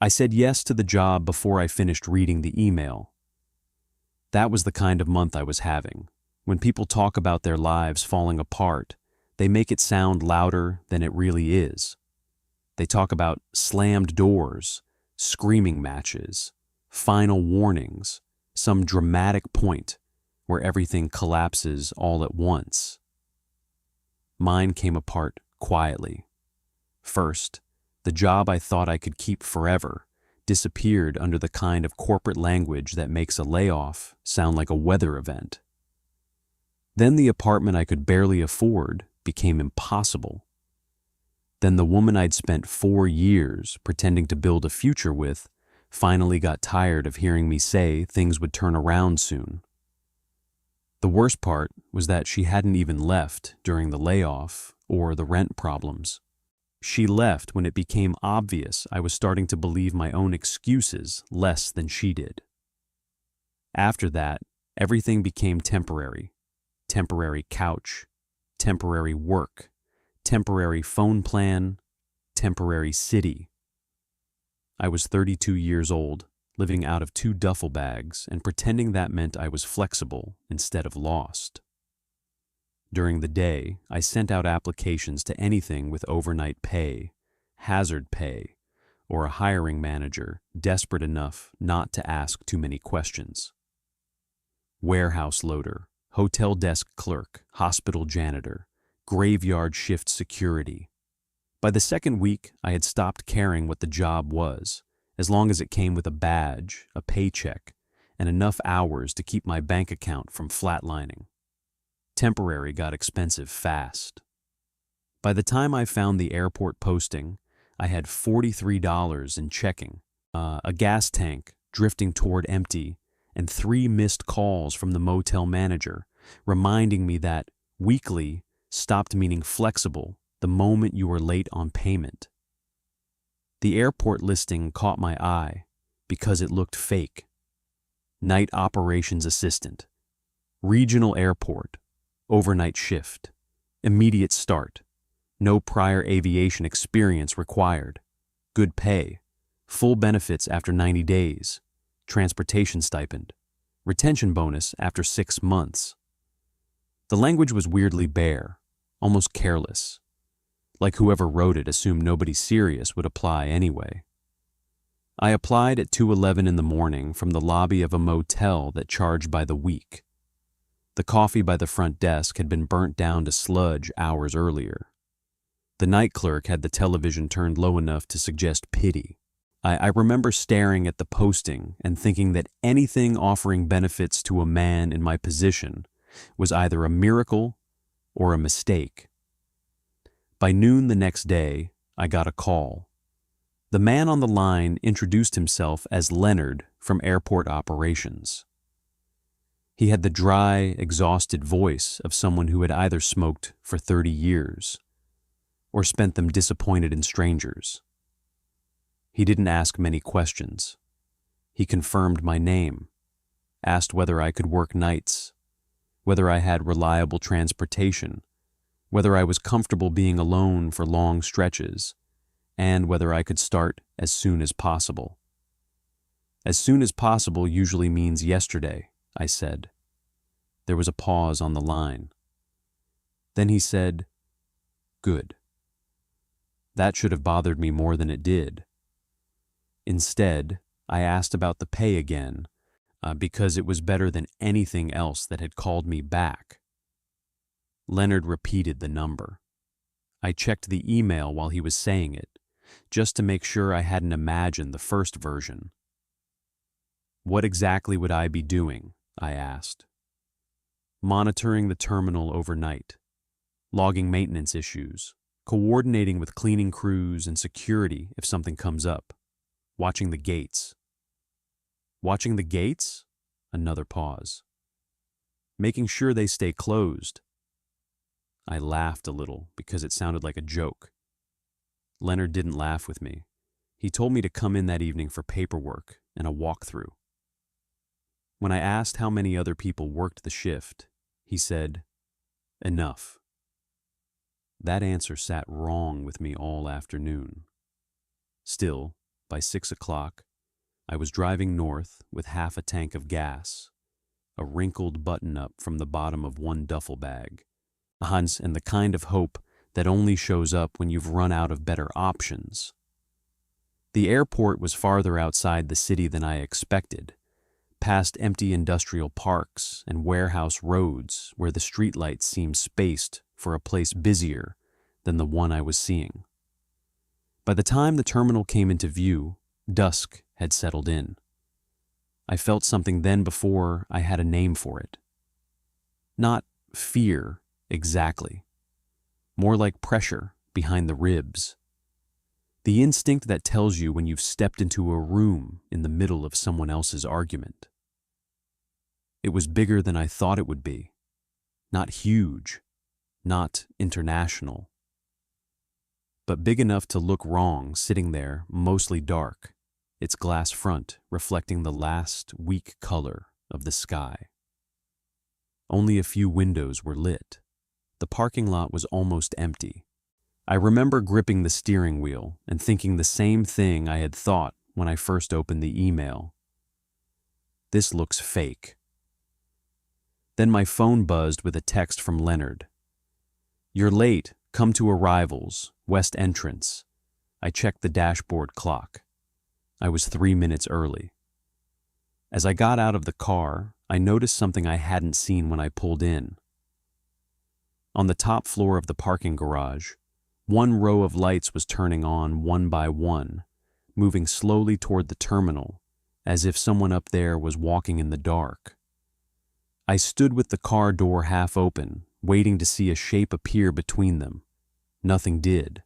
I said yes to the job before I finished reading the email. That was the kind of month I was having. When people talk about their lives falling apart, they make it sound louder than it really is. They talk about slammed doors, screaming matches, final warnings, some dramatic point where everything collapses all at once. Mine came apart quietly. First, the job I thought I could keep forever disappeared under the kind of corporate language that makes a layoff sound like a weather event. Then the apartment I could barely afford became impossible. Then the woman I'd spent 4 years pretending to build a future with finally got tired of hearing me say things would turn around soon. The worst part was that she hadn't even left during the layoff or the rent problems. She left when it became obvious I was starting to believe my own excuses less than she did. After that, everything became temporary. Temporary couch, temporary work, temporary phone plan, temporary city. I was 32 years old, living out of 2 duffel bags and pretending that meant I was flexible instead of lost. During the day, I sent out applications to anything with overnight pay, hazard pay, or a hiring manager desperate enough not to ask too many questions. Warehouse loader, hotel desk clerk, hospital janitor, graveyard shift security. By the second week, I had stopped caring what the job was, as long as it came with a badge, a paycheck, and enough hours to keep my bank account from flatlining. Temporary got expensive fast. By the time I found the airport posting, I had $43 in checking, a gas tank drifting toward empty, and 3 missed calls from the motel manager, reminding me that weekly stopped meaning flexible the moment you were late on payment. The airport listing caught my eye because it looked fake. Night operations assistant, regional airport, overnight shift, immediate start, no prior aviation experience required, good pay, full benefits after 90 days, transportation stipend, retention bonus after 6 months. The language was weirdly bare, almost careless, like whoever wrote it assumed nobody serious would apply anyway. I applied at 2:11 in the morning from the lobby of a motel that charged by the week. The coffee by the front desk had been burnt down to sludge hours earlier. The night clerk had the television turned low enough to suggest pity. I remember staring at the posting and thinking that anything offering benefits to a man in my position was either a miracle or a mistake. By noon the next day, I got a call. The man on the line introduced himself as Leonard from Airport Operations. He had the dry, exhausted voice of someone who had either smoked for 30 years or spent them disappointed in strangers. He didn't ask many questions. He confirmed my name, asked whether I could work nights, whether I had reliable transportation, whether I was comfortable being alone for long stretches, and whether I could start as soon as possible. As soon as possible usually means yesterday, I said. There was a pause on the line. Then he said, "Good." That should have bothered me more than it did. Instead, I asked about the pay again, because it was better than anything else that had called me back. Leonard repeated the number. I checked the email while he was saying it, just to make sure I hadn't imagined the first version. What exactly would I be doing? I asked. Monitoring the terminal overnight, logging maintenance issues, coordinating with cleaning crews and security if something comes up, watching the gates. Watching the gates? Another pause. Making sure they stay closed. I laughed a little because it sounded like a joke. Leonard didn't laugh with me. He told me to come in that evening for paperwork and a walkthrough. When I asked how many other people worked the shift, he said, "Enough." That answer sat wrong with me all afternoon. Still, By 6 o'clock, I was driving north with half a tank of gas, a wrinkled button-up from the bottom of one duffel bag, and the kind of hope that only shows up when you've run out of better options. The airport was farther outside the city than I expected, past empty industrial parks and warehouse roads where the streetlights seemed spaced for a place busier than the one I was seeing. By the time the terminal came into view, dusk had settled in. I felt something then before I had a name for it. Not fear, exactly. More like pressure behind the ribs. The instinct that tells you when you've stepped into a room in the middle of someone else's argument. It was bigger than I thought it would be. Not huge, not international. But big enough to look wrong sitting there, mostly dark, its glass front reflecting the last weak color of the sky. Only a few windows were lit. The parking lot was almost empty. I remember gripping the steering wheel and thinking the same thing I had thought when I first opened the email. This looks fake. Then my phone buzzed with a text from Leonard. "You're late. Come to arrivals. West entrance." I checked the dashboard clock. I was 3 minutes early. As I got out of the car, I noticed something I hadn't seen when I pulled in. On the top floor of the parking garage, one row of lights was turning on one by one, moving slowly toward the terminal, as if someone up there was walking in the dark. I stood with the car door half open, waiting to see a shape appear between them. Nothing did,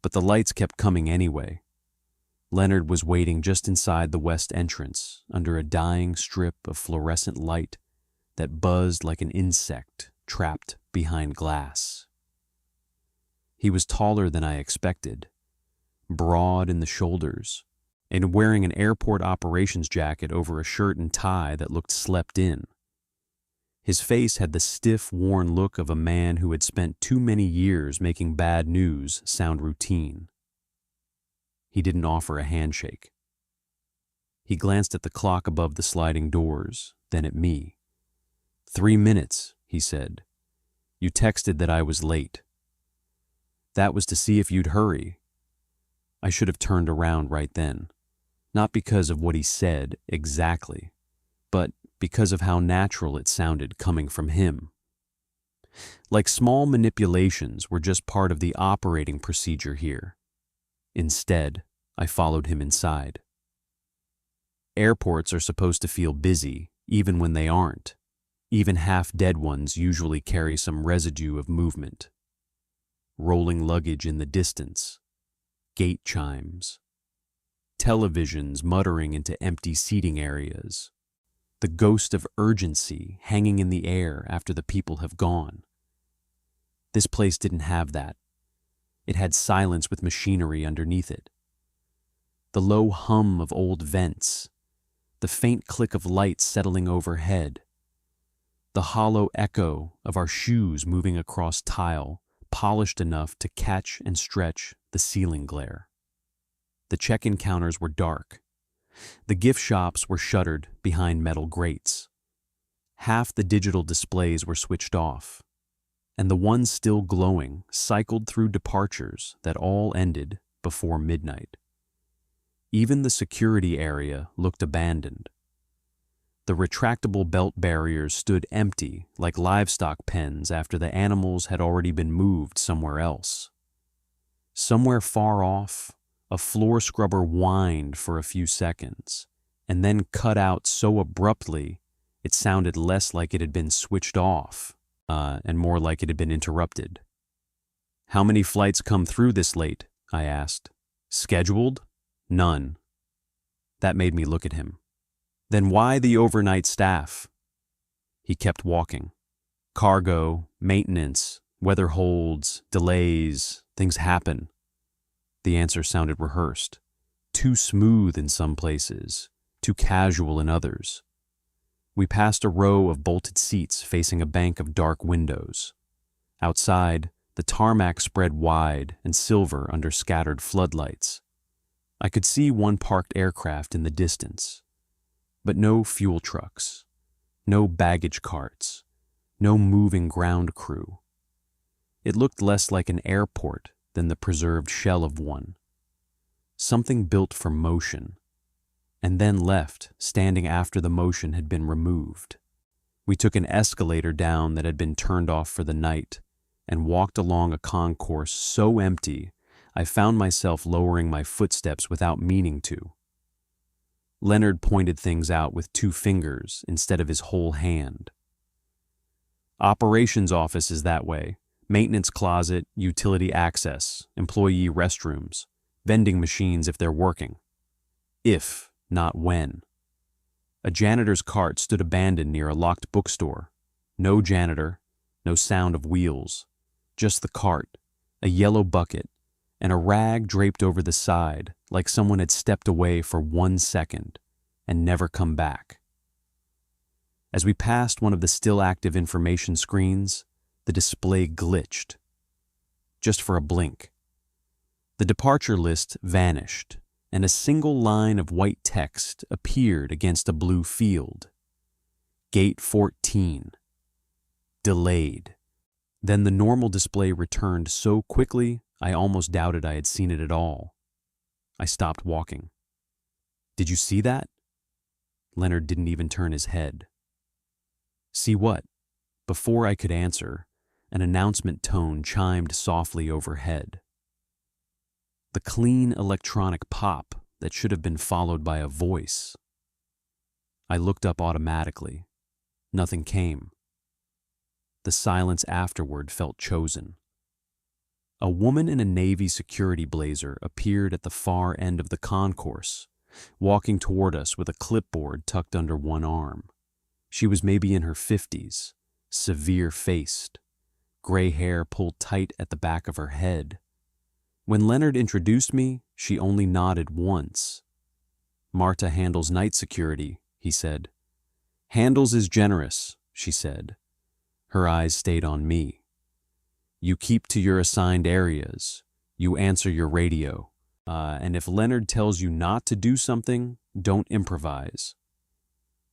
but the lights kept coming anyway. Leonard was waiting just inside the west entrance, under a dying strip of fluorescent light that buzzed like an insect trapped behind glass. He was taller than I expected, broad in the shoulders, and wearing an airport operations jacket over a shirt and tie that looked slept in. His face had the stiff, worn look of a man who had spent too many years making bad news sound routine. He didn't offer a handshake. He glanced at the clock above the sliding doors, then at me. 3 minutes, he said. You texted that I was late. That was to see if you'd hurry. I should have turned around right then, not because of what he said exactly, but because of how natural it sounded coming from him. Like small manipulations were just part of the operating procedure here. Instead, I followed him inside. Airports are supposed to feel busy, even when they aren't. Even half-dead ones usually carry some residue of movement. Rolling luggage in the distance, gate chimes, televisions muttering into empty seating areas, the ghost of urgency hanging in the air after the people have gone. This place didn't have that. It had silence with machinery underneath it. The low hum of old vents, the faint click of lights settling overhead, the hollow echo of our shoes moving across tile, polished enough to catch and stretch the ceiling glare. The check-in counters were dark. The gift shops were shuttered behind metal grates. Half the digital displays were switched off, and the ones still glowing cycled through departures that all ended before midnight. Even the security area looked abandoned. The retractable belt barriers stood empty like livestock pens after the animals had already been moved somewhere else. Somewhere far off, a floor scrubber whined for a few seconds, and then cut out so abruptly it sounded less like it had been switched off, and more like it had been interrupted. "How many flights come through this late?" I asked. "Scheduled? None." That made me look at him. "Then why the overnight staff?" He kept walking. "Cargo, maintenance, weather holds, delays, things happen." The answer sounded rehearsed, too smooth in some places, too casual in others. We passed a row of bolted seats facing a bank of dark windows. Outside, the tarmac spread wide and silver under scattered floodlights. I could see one parked aircraft in the distance, but no fuel trucks, no baggage carts, no moving ground crew. It looked less like an airport than the preserved shell of one. Something built for motion, and then left, standing after the motion had been removed. We took an escalator down that had been turned off for the night and walked along a concourse so empty I found myself lowering my footsteps without meaning to. Leonard pointed things out with 2 fingers instead of his whole hand. Operations office is that way. Maintenance closet, utility access, employee restrooms, vending machines if they're working. If, not when. A janitor's cart stood abandoned near a locked bookstore. No janitor, no sound of wheels. Just the cart, a yellow bucket, and a rag draped over the side like someone had stepped away for 1 second and never come back. As we passed one of the still active information screens, the display glitched. Just for a blink. The departure list vanished, and a single line of white text appeared against a blue field. Gate 14. Delayed. Then the normal display returned so quickly I almost doubted I had seen it at all. I stopped walking. Did you see that? Leonard didn't even turn his head. See what? Before I could answer, an announcement tone chimed softly overhead. The clean electronic pop that should have been followed by a voice. I looked up automatically. Nothing came. The silence afterward felt chosen. A woman in a Navy security blazer appeared at the far end of the concourse, walking toward us with a clipboard tucked under one arm. She was maybe in her 50s, severe-faced, gray hair pulled tight at the back of her head. When Leonard introduced me, she only nodded once. Marta handles night security, he said. Handles is generous, she said. Her eyes stayed on me. You keep to your assigned areas. You answer your radio. And if Leonard tells you not to do something, don't improvise.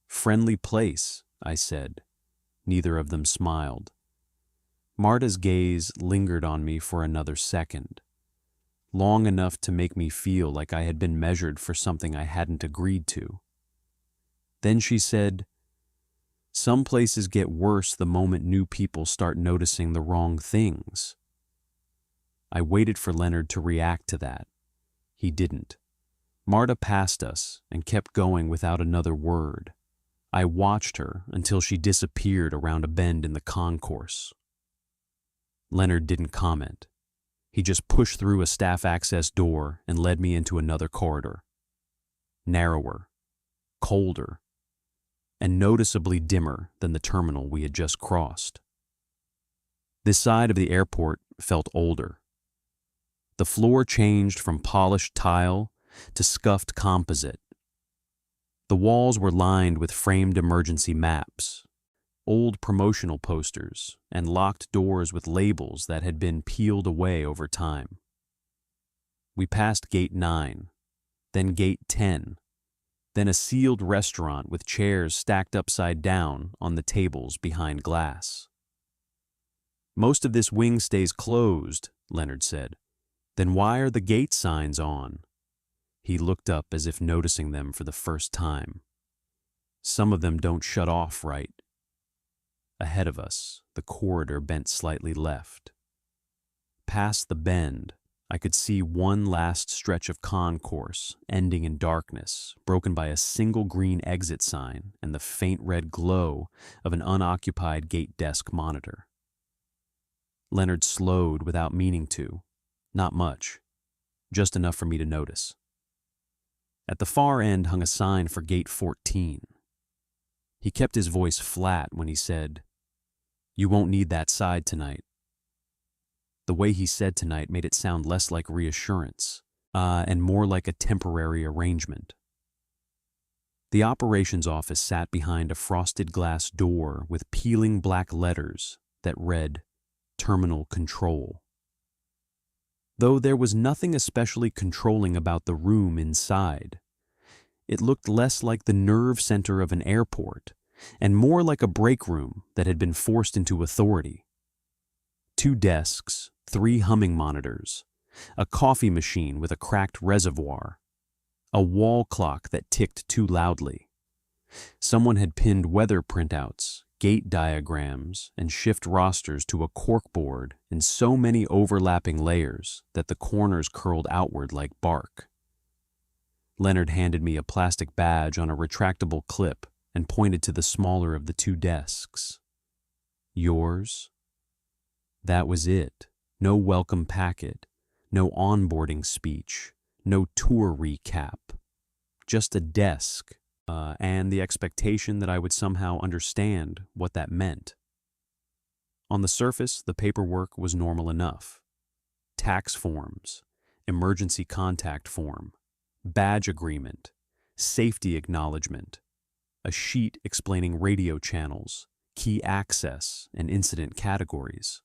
Friendly place, I said. Neither of them smiled. Marta's gaze lingered on me for another second, long enough to make me feel like I had been measured for something I hadn't agreed to. Then she said, some places get worse the moment new people start noticing the wrong things. I waited for Leonard to react to that. He didn't. Marta passed us and kept going without another word. I watched her until she disappeared around a bend in the concourse. Leonard didn't comment. He just pushed through a staff access door and led me into another corridor. Narrower, colder, and noticeably dimmer than the terminal we had just crossed. This side of the airport felt older. The floor changed from polished tile to scuffed composite. The walls were lined with framed emergency maps, old promotional posters, and locked doors with labels that had been peeled away over time. We passed Gate 9, then Gate 10, then a sealed restaurant with chairs stacked upside down on the tables behind glass. Most of this wing stays closed, Leonard said. Then why are the gate signs on? He looked up as if noticing them for the first time. Some of them don't shut off right. Ahead of us, the corridor bent slightly left. Past the bend, I could see one last stretch of concourse, ending in darkness, broken by a single green exit sign and the faint red glow of an unoccupied gate desk monitor. Leonard slowed without meaning to. Not much, just enough for me to notice. At the far end hung a sign for Gate 14. He kept his voice flat when he said, "You won't need that side tonight." The way he said tonight made it sound less like reassurance, and more like a temporary arrangement. The operations office sat behind a frosted glass door with peeling black letters that read, Terminal Control. though there was nothing especially controlling about the room inside. It looked less like the nerve center of an airport and more like a break room that had been forced into authority. 2 desks, 3 humming monitors, a coffee machine with a cracked reservoir, a wall clock that ticked too loudly. Someone had pinned weather printouts, gate diagrams, and shift rosters to a corkboard in so many overlapping layers that the corners curled outward like bark. Leonard handed me a plastic badge on a retractable clip and pointed to the smaller of the 2 desks. Yours? That was it. No welcome packet, no onboarding speech, no tour recap. Just a desk, and the expectation that I would somehow understand what that meant. On the surface, the paperwork was normal enough. Tax forms, emergency contact form, badge agreement, safety acknowledgement, a sheet explaining radio channels, key access, and incident categories.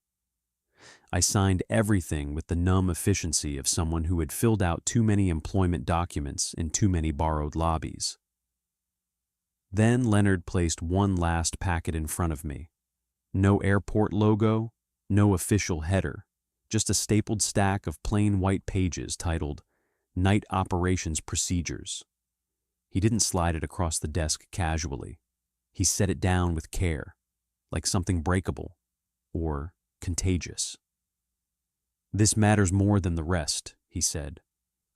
I signed everything with the numb efficiency of someone who had filled out too many employment documents in too many borrowed lobbies. Then Leonard placed one last packet in front of me. No airport logo, no official header, just a stapled stack of plain white pages titled Night Operations Procedures. He didn't slide it across the desk casually. He set it down with care, like something breakable or contagious. This matters more than the rest, he said.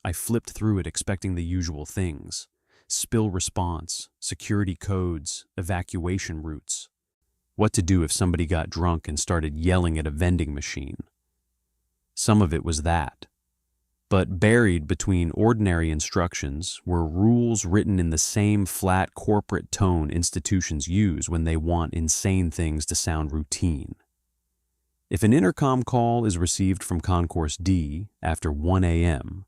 I flipped through it expecting the usual things: spill response, security codes, evacuation routes. What to do if somebody got drunk and started yelling at a vending machine. Some of it was that. But buried between ordinary instructions were rules written in the same flat corporate tone institutions use when they want insane things to sound routine. If an intercom call is received from Concourse D after 1 a.m.,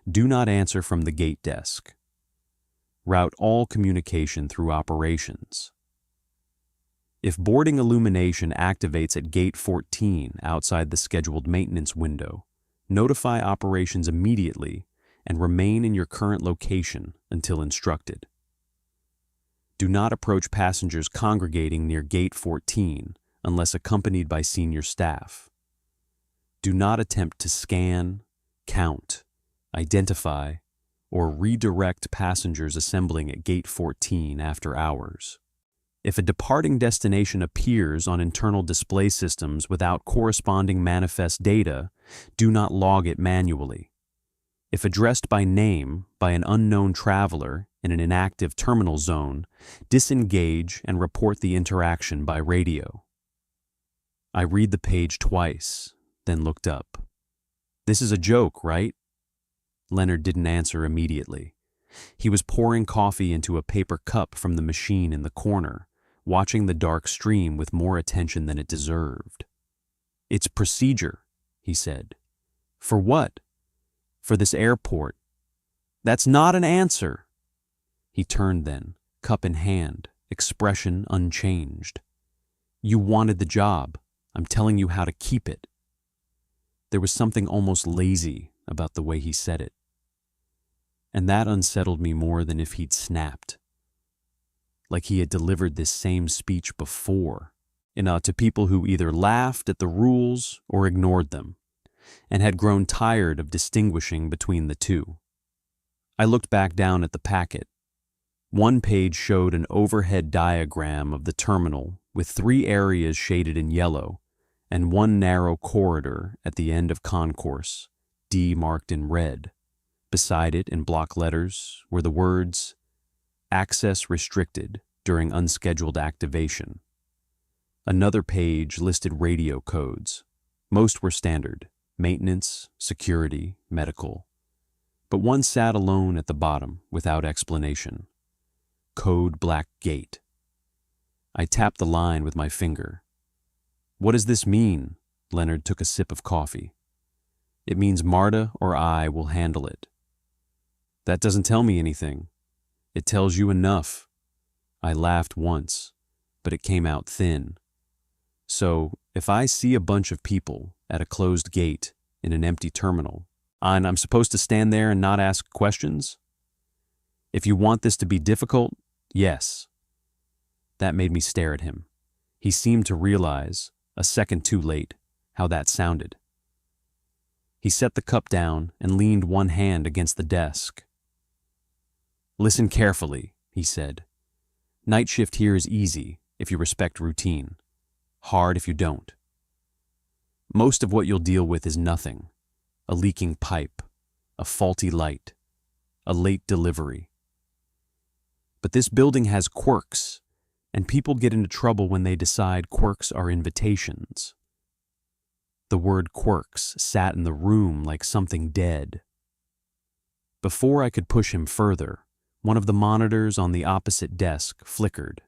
do not answer from the gate desk. Route all communication through operations. If boarding illumination activates at Gate 14 outside the scheduled maintenance window, notify operations immediately and remain in your current location until instructed. Do not approach passengers congregating near Gate 14 unless accompanied by senior staff. Do not attempt to scan, count, identify, or redirect passengers assembling at Gate 14 after hours. If a departing destination appears on internal display systems without corresponding manifest data, do not log it manually. If addressed by name by an unknown traveler in an inactive terminal zone, disengage and report the interaction by radio. I read the page twice, then looked up. This is a joke, right? Leonard didn't answer immediately. He was pouring coffee into a paper cup from the machine in the corner, watching the dark stream with more attention than it deserved. It's procedure, he said. For what? For this airport. That's not an answer. He turned then, cup in hand, expression unchanged. You wanted the job. I'm telling you how to keep it. There was something almost lazy about the way he said it. And that unsettled me more than if he'd snapped. Like he had delivered this same speech before, to people who either laughed at the rules or ignored them, and had grown tired of distinguishing between the two. I looked back down at the packet. One page showed an overhead diagram of the terminal with 3 areas shaded in yellow and 1 narrow corridor at the end of concourse, D marked in red. Beside it, in block letters, were the words, "Access restricted during unscheduled activation." Another page listed radio codes. Most were standard: maintenance, security, medical. But one sat alone at the bottom, without explanation. Code Black Gate. I tapped the line with my finger. What does this mean? Leonard took a sip of coffee. It means Marta or I will handle it. That doesn't tell me anything. It tells you enough. I laughed once, but it came out thin. So, if I see a bunch of people at a closed gate in an empty terminal. And I'm supposed to stand there and not ask questions? If you want this to be difficult, yes. That made me stare at him. He seemed to realize, a second too late, how that sounded. He set the cup down and leaned one hand against the desk. Listen carefully, he said. Night shift here is easy if you respect routine. Hard if you don't. Most of what you'll deal with is nothing. A leaking pipe, a faulty light, a late delivery. But this building has quirks, and people get into trouble when they decide quirks are invitations. The word quirks sat in the room like something dead. Before I could push him further, one of the monitors on the opposite desk flickered.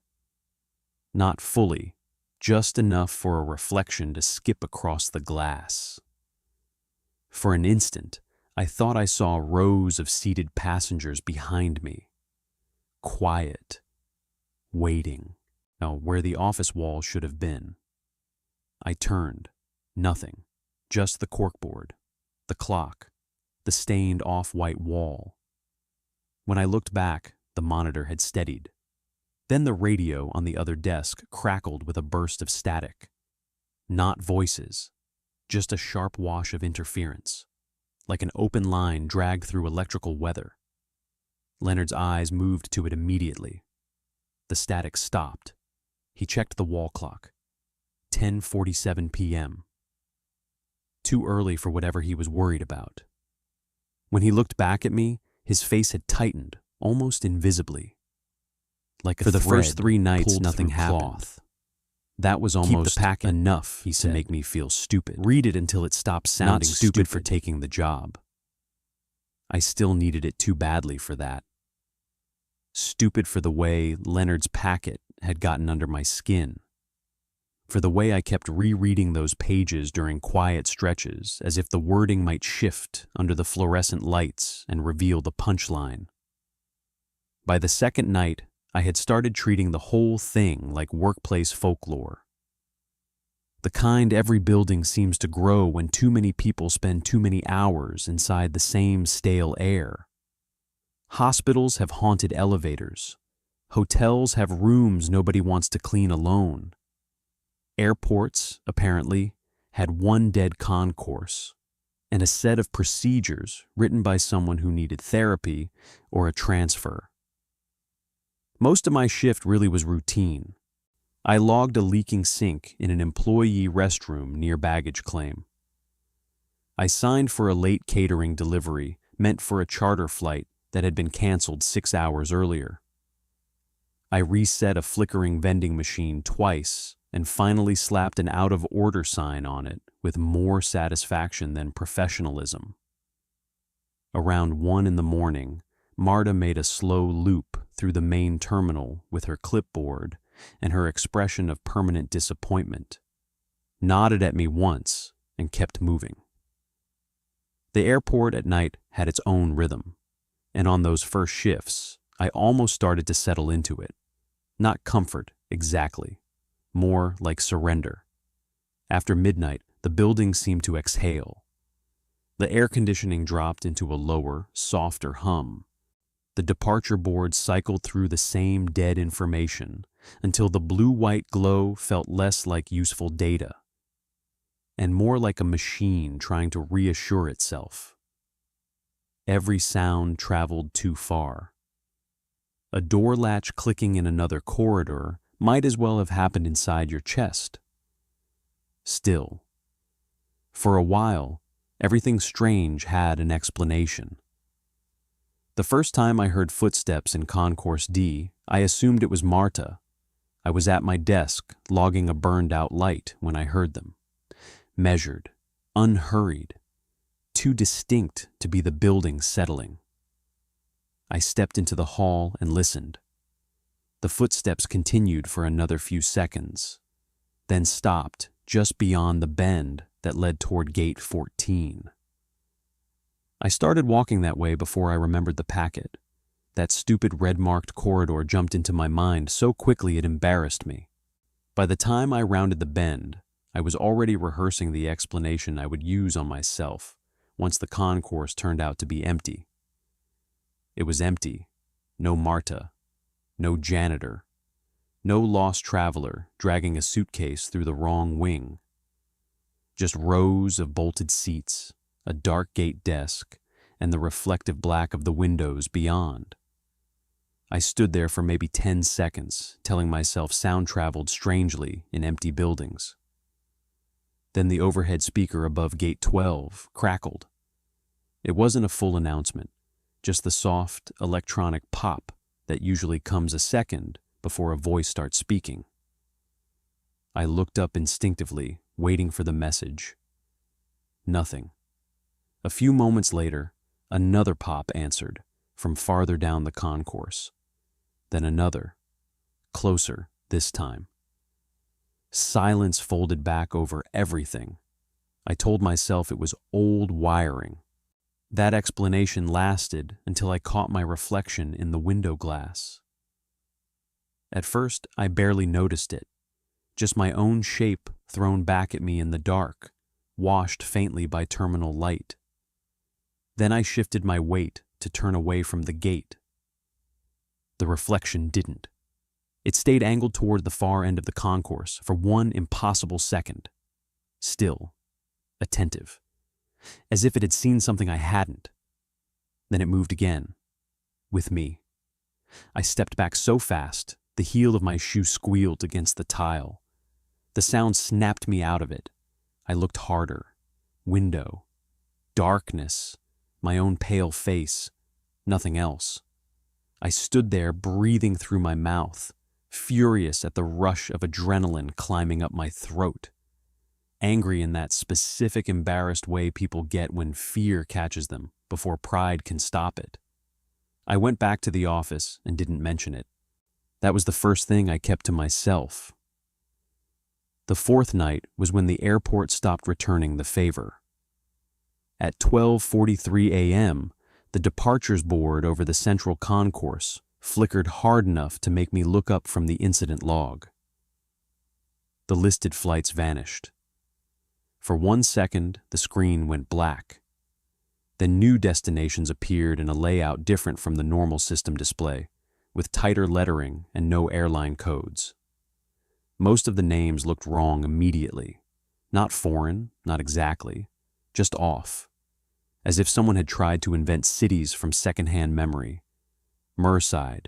Not fully, just enough for a reflection to skip across the glass. For an instant, I thought I saw rows of seated passengers behind me. Quiet. Waiting. Where the office wall should have been. I turned. Nothing. Just the corkboard, the clock, the stained off-white wall. When I looked back, the monitor had steadied. Then the radio on the other desk crackled with a burst of static. Not voices, just a sharp wash of interference, like an open line dragged through electrical weather. Leonard's eyes moved to it immediately. The static stopped. He checked the wall clock. 10:47 p.m. Too early for whatever he was worried about. When he looked back at me, his face had tightened, almost invisibly. Like for the first 3 nights, nothing happened. That was almost enough, he said, to make me feel stupid. Read it until it stopped sounding not stupid for taking the job. I still needed it too badly for that. Stupid for the way Leonard's packet had gotten under my skin. For the way I kept rereading those pages during quiet stretches, as if the wording might shift under the fluorescent lights and reveal the punchline. By the second night, I had started treating the whole thing like workplace folklore. The kind every building seems to grow when too many people spend too many hours inside the same stale air. Hospitals have haunted elevators. Hotels have rooms nobody wants to clean alone. Airports, apparently, had one dead concourse and a set of procedures written by someone who needed therapy or a transfer. Most of my shift really was routine. I logged a leaking sink in an employee restroom near baggage claim. I signed for a late catering delivery meant for a charter flight that had been canceled 6 hours earlier. I reset a flickering vending machine twice and finally slapped an out-of-order sign on it with more satisfaction than professionalism. Around 1 a.m, Marta made a slow loop through the main terminal with her clipboard and her expression of permanent disappointment, nodded at me once, and kept moving. The airport at night had its own rhythm, and on those first shifts, I almost started to settle into it. Not comfort, exactly. More like surrender. After midnight, the building seemed to exhale. The air conditioning dropped into a lower, softer hum. The departure board cycled through the same dead information until the blue-white glow felt less like useful data and more like a machine trying to reassure itself. Every sound traveled too far. A door latch clicking in another corridor might as well have happened inside your chest. Still, for a while, everything strange had an explanation. The first time I heard footsteps in Concourse D, I assumed it was Marta. I was at my desk, logging a burned-out light when I heard them. Measured, unhurried, too distinct to be the building settling. I stepped into the hall and listened. The footsteps continued for another few seconds, then stopped just beyond the bend that led toward Gate 14. I started walking that way before I remembered the packet. That stupid red-marked corridor jumped into my mind so quickly it embarrassed me. By the time I rounded the bend, I was already rehearsing the explanation I would use on myself once the concourse turned out to be empty. It was empty. No Marta. No janitor. No lost traveler dragging a suitcase through the wrong wing. Just rows of bolted seats, a dark gate desk, and the reflective black of the windows beyond. I stood there for maybe 10 seconds, telling myself sound traveled strangely in empty buildings. Then the overhead speaker above gate 12 crackled. It wasn't a full announcement, just the soft electronic pop that usually comes a second before a voice starts speaking. I looked up instinctively, waiting for the message. Nothing. A few moments later, another pop answered from farther down the concourse. Then another, closer this time. Silence folded back over everything. I told myself it was old wiring. That explanation lasted until I caught my reflection in the window glass. At first, I barely noticed it, just my own shape thrown back at me in the dark, washed faintly by terminal light. Then I shifted my weight to turn away from the gate. The reflection didn't. It stayed angled toward the far end of the concourse for one impossible second. Still, attentive, as if it had seen something I hadn't. Then it moved again, with me. I stepped back so fast, the heel of my shoe squealed against the tile. The sound snapped me out of it. I looked harder. Window. Darkness. My own pale face. Nothing else. I stood there breathing through my mouth, furious at the rush of adrenaline climbing up my throat. Angry in that specific embarrassed way people get when fear catches them before pride can stop it. I went back to the office and didn't mention it. That was the first thing I kept to myself. The fourth night was when the airport stopped returning the favor. At 12:43 a.m., the departures board over the central concourse flickered hard enough to make me look up from the incident log. The listed flights vanished. For 1 second, the screen went black. Then new destinations appeared in a layout different from the normal system display, with tighter lettering and no airline codes. Most of the names looked wrong immediately. Not foreign, not exactly, just off. As if someone had tried to invent cities from secondhand memory. Merseyside,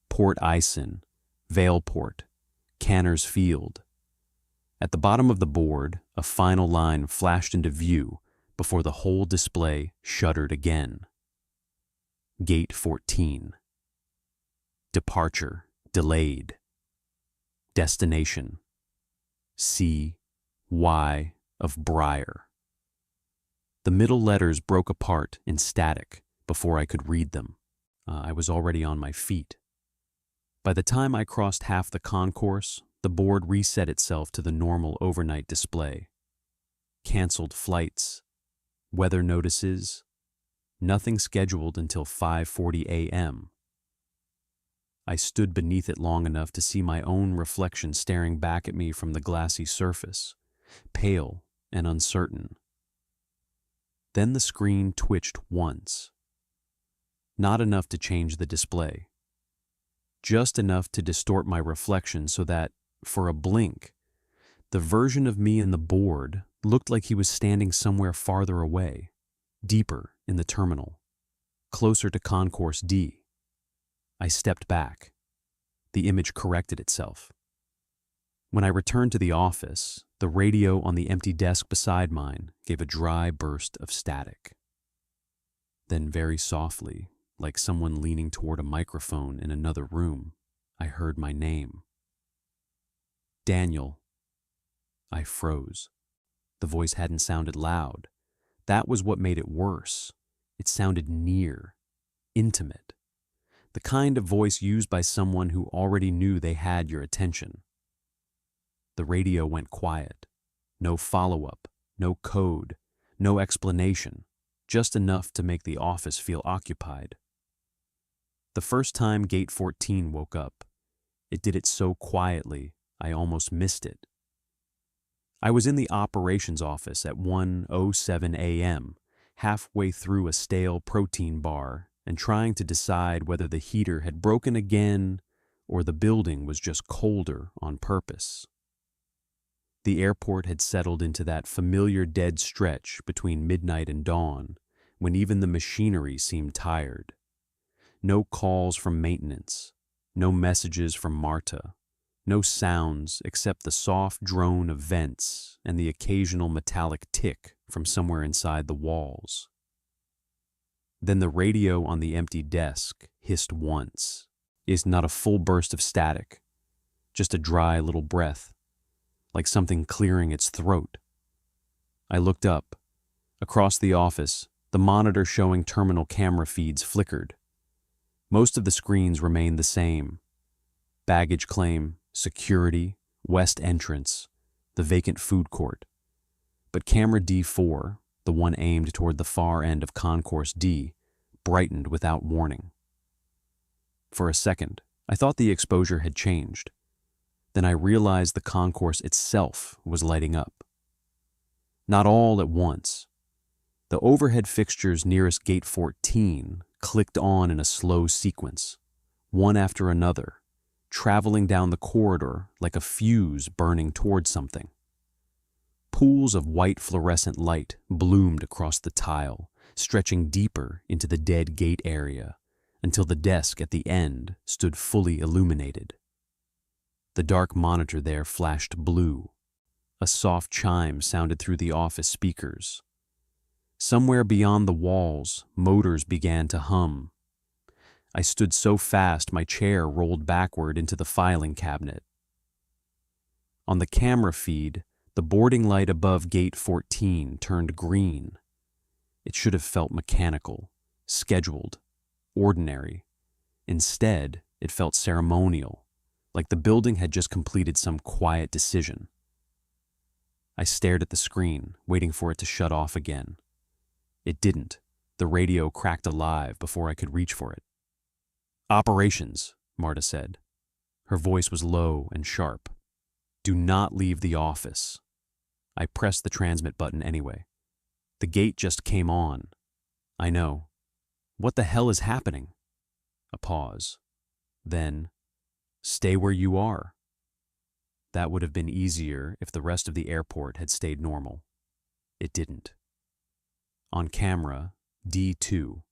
Port Ison, Valeport, Canner's Field. At the bottom of the board, a final line flashed into view before the whole display shuddered again. Gate 14. Departure delayed. Destination. C.Y. of Briar. The middle letters broke apart in static before I could read them. I was already on my feet. By the time I crossed half the concourse, the board reset itself to the normal overnight display. Canceled flights, weather notices, nothing scheduled until 5:40 a.m. I stood beneath it long enough to see my own reflection staring back at me from the glassy surface, pale and uncertain. Then the screen twitched once. Not enough to change the display. Just enough to distort my reflection so that, for a blink, the version of me in the board looked like he was standing somewhere farther away, deeper in the terminal, closer to Concourse D. I stepped back. The image corrected itself. When I returned to the office, the radio on the empty desk beside mine gave a dry burst of static. Then very softly, like someone leaning toward a microphone in another room, I heard my name. Daniel. I froze. The voice hadn't sounded loud. That was what made it worse. It sounded near, intimate. The kind of voice used by someone who already knew they had your attention. The radio went quiet. No follow-up, no code, no explanation, just enough to make the office feel occupied. The first time Gate 14 woke up, it did it so quietly I almost missed it. I was in the operations office at 1:07 a.m., halfway through a stale protein bar and trying to decide whether the heater had broken again or the building was just colder on purpose. The airport had settled into that familiar dead stretch between midnight and dawn when even the machinery seemed tired. No calls from maintenance, no messages from Marta, no sounds except the soft drone of vents and the occasional metallic tick from somewhere inside the walls. Then the radio on the empty desk hissed once. It's not a full burst of static, just a dry little breath, like something clearing its throat. I looked up. Across the office, the monitor showing terminal camera feeds flickered. Most of the screens remained the same. Baggage claim, security, west entrance, the vacant food court. But camera D4, the one aimed toward the far end of Concourse D, brightened without warning. For a second, I thought the exposure had changed. Then I realized the concourse itself was lighting up. Not all at once. The overhead fixtures nearest Gate 14 clicked on in a slow sequence, one after another, traveling down the corridor like a fuse burning toward something. Pools of white fluorescent light bloomed across the tile, stretching deeper into the dead gate area, until the desk at the end stood fully illuminated. The dark monitor there flashed blue. A soft chime sounded through the office speakers. Somewhere beyond the walls, motors began to hum. I stood so fast my chair rolled backward into the filing cabinet. On the camera feed, the boarding light above Gate 14 turned green. It should have felt mechanical, scheduled, ordinary. Instead, it felt ceremonial, like the building had just completed some quiet decision. I stared at the screen, waiting for it to shut off again. It didn't. The radio cracked alive before I could reach for it. "Operations," Marta said. Her voice was low and sharp. "Do not leave the office." I pressed the transmit button anyway. "The gate just came on." "I know. What the hell is happening?" A pause. Then, "Stay where you are." That would have been easier if the rest of the airport had stayed normal. It didn't. On camera, D2,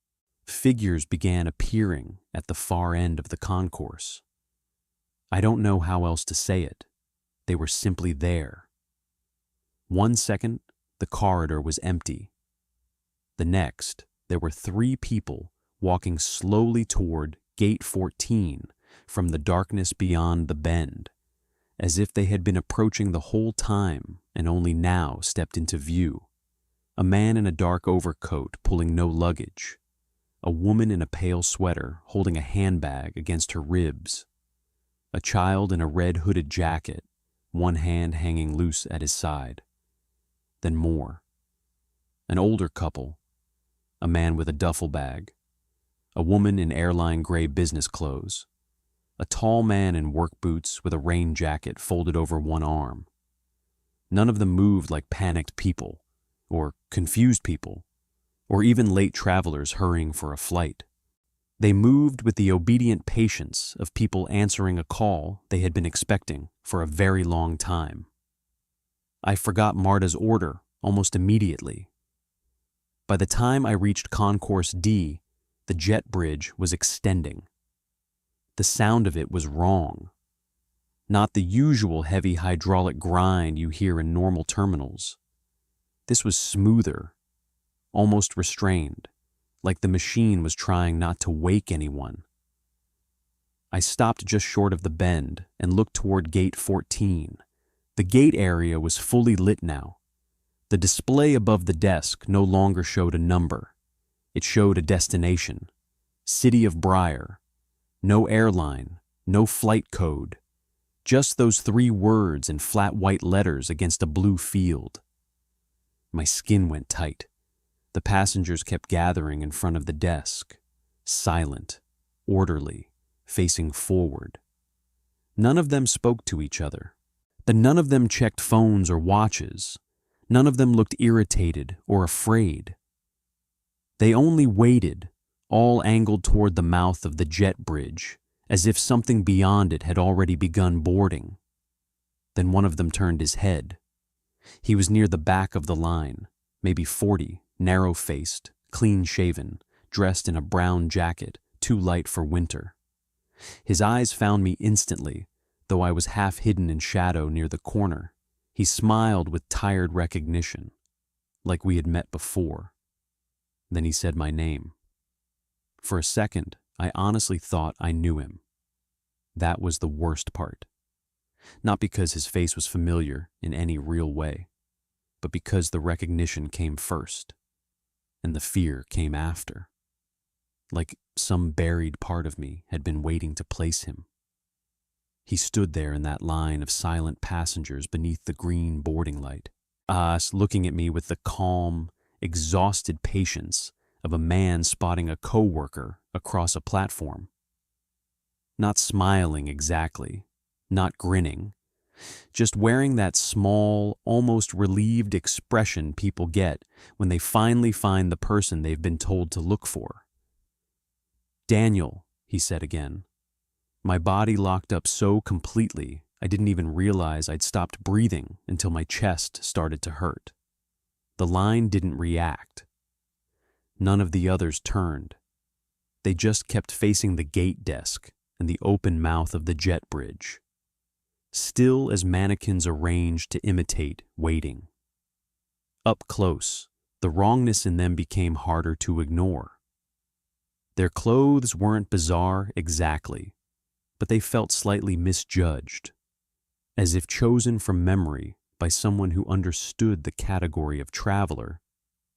figures began appearing at the far end of the concourse. I don't know how else to say it. They were simply there. 1 second, the corridor was empty. The next, there were 3 people walking slowly toward Gate 14 from the darkness beyond the bend, as if they had been approaching the whole time and only now stepped into view. A man in a dark overcoat pulling no luggage. A woman in a pale sweater holding a handbag against her ribs. A child in a red hooded jacket, one hand hanging loose at his side. Then more. An older couple. A man with a duffel bag. A woman in airline gray business clothes. A tall man in work boots with a rain jacket folded over one arm. None of them moved like panicked people, or confused people, or even late travelers hurrying for a flight. They moved with the obedient patience of people answering a call they had been expecting for a very long time. I forgot Marta's order almost immediately. By the time I reached Concourse D, the jet bridge was extending. The sound of it was wrong. Not the usual heavy hydraulic grind you hear in normal terminals. This was smoother, almost restrained, like the machine was trying not to wake anyone. I stopped just short of the bend and looked toward Gate 14. The gate area was fully lit now. The display above the desk no longer showed a number. It showed a destination. City of Briar. No airline, no flight code. Just those 3 words in flat white letters against a blue field. My skin went tight. The passengers kept gathering in front of the desk, silent, orderly, facing forward. None of them spoke to each other. But none of them checked phones or watches. None of them looked irritated or afraid. They only waited, all angled toward the mouth of the jet bridge, as if something beyond it had already begun boarding. Then one of them turned his head. He was near the back of the line, maybe 40, narrow-faced, clean-shaven, dressed in a brown jacket, too light for winter. His eyes found me instantly, though I was half hidden in shadow near the corner. He smiled with tired recognition, like we had met before. Then he said my name. For a second, I honestly thought I knew him. That was the worst part. Not because his face was familiar in any real way, but because the recognition came first, and the fear came after. Like some buried part of me had been waiting to place him. He stood there in that line of silent passengers beneath the green boarding light, looking at me with the calm, exhausted patience of a man spotting a coworker across a platform. Not smiling exactly, not grinning, just wearing that small, almost relieved expression people get when they finally find the person they've been told to look for. "Daniel," he said again. My body locked up so completely I didn't even realize I'd stopped breathing until my chest started to hurt. The line didn't react. None of the others turned. They just kept facing the gate desk and the open mouth of the jet bridge, still as mannequins arranged to imitate waiting. Up close, the wrongness in them became harder to ignore. Their clothes weren't bizarre exactly, but they felt slightly misjudged, as if chosen from memory by someone who understood the category of traveler,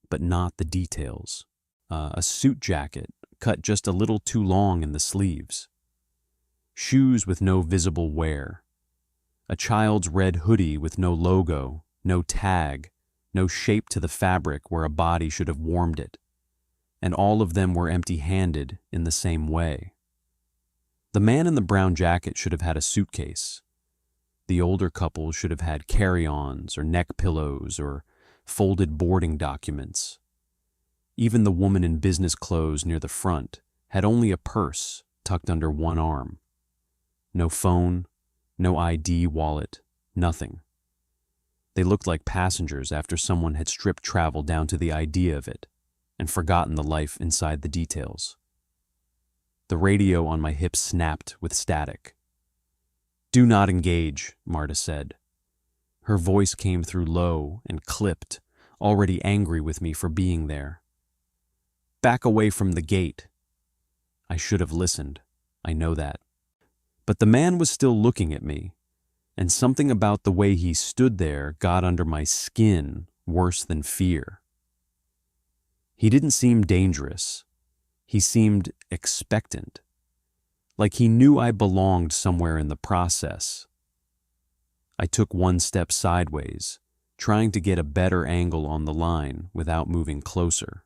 but not the details. A suit jacket cut just a little too long in the sleeves. Shoes with no visible wear. A child's red hoodie with no logo, no tag, no shape to the fabric where a body should have warmed it. And all of them were empty-handed in the same way. The man in the brown jacket should have had a suitcase. The older couple should have had carry-ons or neck pillows or folded boarding documents. Even the woman in business clothes near the front had only a purse tucked under one arm. No phone, no ID wallet, nothing. They looked like passengers after someone had stripped travel down to the idea of it and forgotten the life inside the details. The radio on my hip snapped with static. "Do not engage," Marta said. Her voice came through low and clipped, already angry with me for being there. "Back away from the gate." I should have listened, I know that. But the man was still looking at me, and something about the way he stood there got under my skin worse than fear. He didn't seem dangerous. He seemed expectant, like he knew I belonged somewhere in the process. I took one step sideways, trying to get a better angle on the line without moving closer.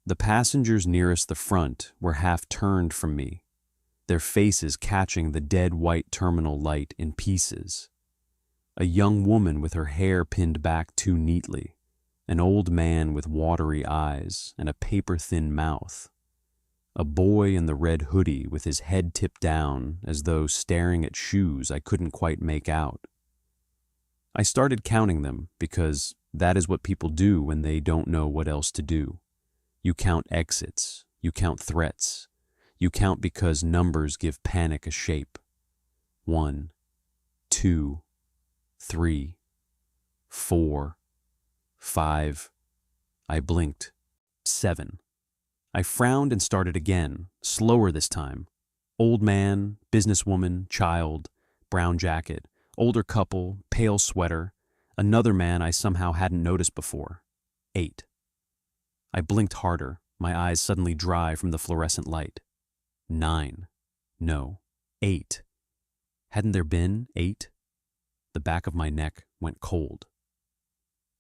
The passengers nearest the front were half turned from me, their faces catching the dead white terminal light in pieces. A young woman with her hair pinned back too neatly. An old man with watery eyes and a paper-thin mouth. A boy in the red hoodie with his head tipped down as though staring at shoes I couldn't quite make out. I started counting them because that is what people do when they don't know what else to do. You count exits, you count threats, you count because numbers give panic a shape. 1, 2, 3, 4, 5. I blinked. 7. I frowned and started again, slower this time. Old man, businesswoman, child, brown jacket, older couple, pale sweater, another man I somehow hadn't noticed before. 8. I blinked harder, my eyes suddenly dry from the fluorescent light. 9. No, 8. Hadn't there been 8? The back of my neck went cold.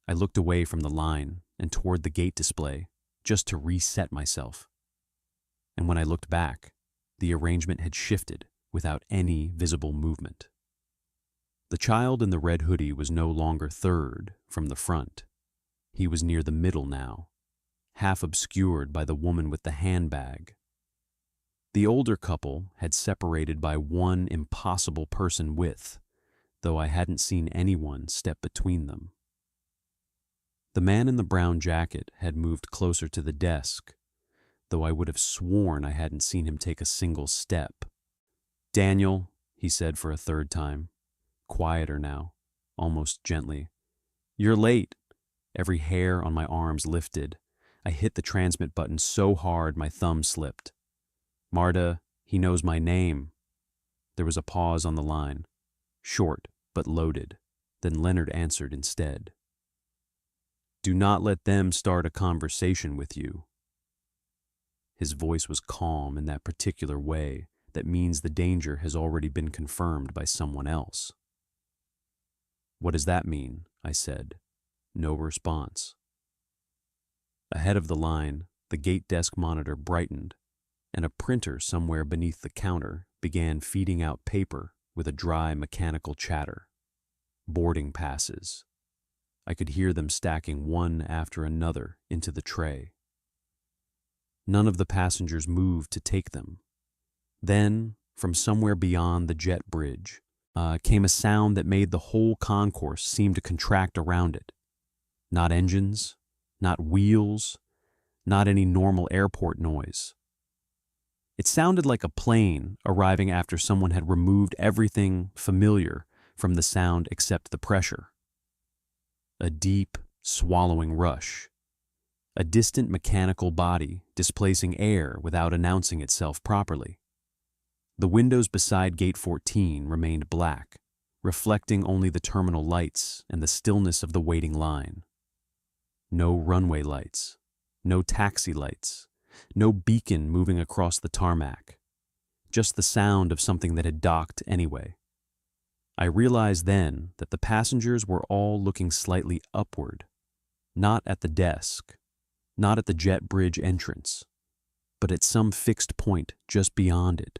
I looked away from the line and toward the gate display, just to reset myself. And when I looked back, the arrangement had shifted without any visible movement. The child in the red hoodie was no longer third from the front. He was near the middle now, half obscured by the woman with the handbag. The older couple had separated by one impossible person width, though I hadn't seen anyone step between them. The man in the brown jacket had moved closer to the desk, though I would have sworn I hadn't seen him take a single step. "Daniel," he said for a third time, quieter now, almost gently. "You're late." Every hair on my arms lifted. I hit the transmit button so hard my thumb slipped. "Marta, he knows my name." There was a pause on the line, short but loaded. Then Leonard answered instead. "Do not let them start a conversation with you." His voice was calm in that particular way that means the danger has already been confirmed by someone else. "What does that mean?" I said. No response. Ahead of the line, the gate desk monitor brightened, and a printer somewhere beneath the counter began feeding out paper with a dry mechanical chatter. Boarding passes. I could hear them stacking one after another into the tray. None of the passengers moved to take them. Then, from somewhere beyond the jet bridge, came a sound that made the whole concourse seem to contract around it. Not engines, not wheels, not any normal airport noise. It sounded like a plane arriving after someone had removed everything familiar from the sound except the pressure. A deep, swallowing rush. A distant mechanical body displacing air without announcing itself properly. The windows beside Gate 14 remained black, reflecting only the terminal lights and the stillness of the waiting line. No runway lights, no taxi lights, no beacon moving across the tarmac. Just the sound of something that had docked anyway. I realized then that the passengers were all looking slightly upward, not at the desk, not at the jet bridge entrance, but at some fixed point just beyond it,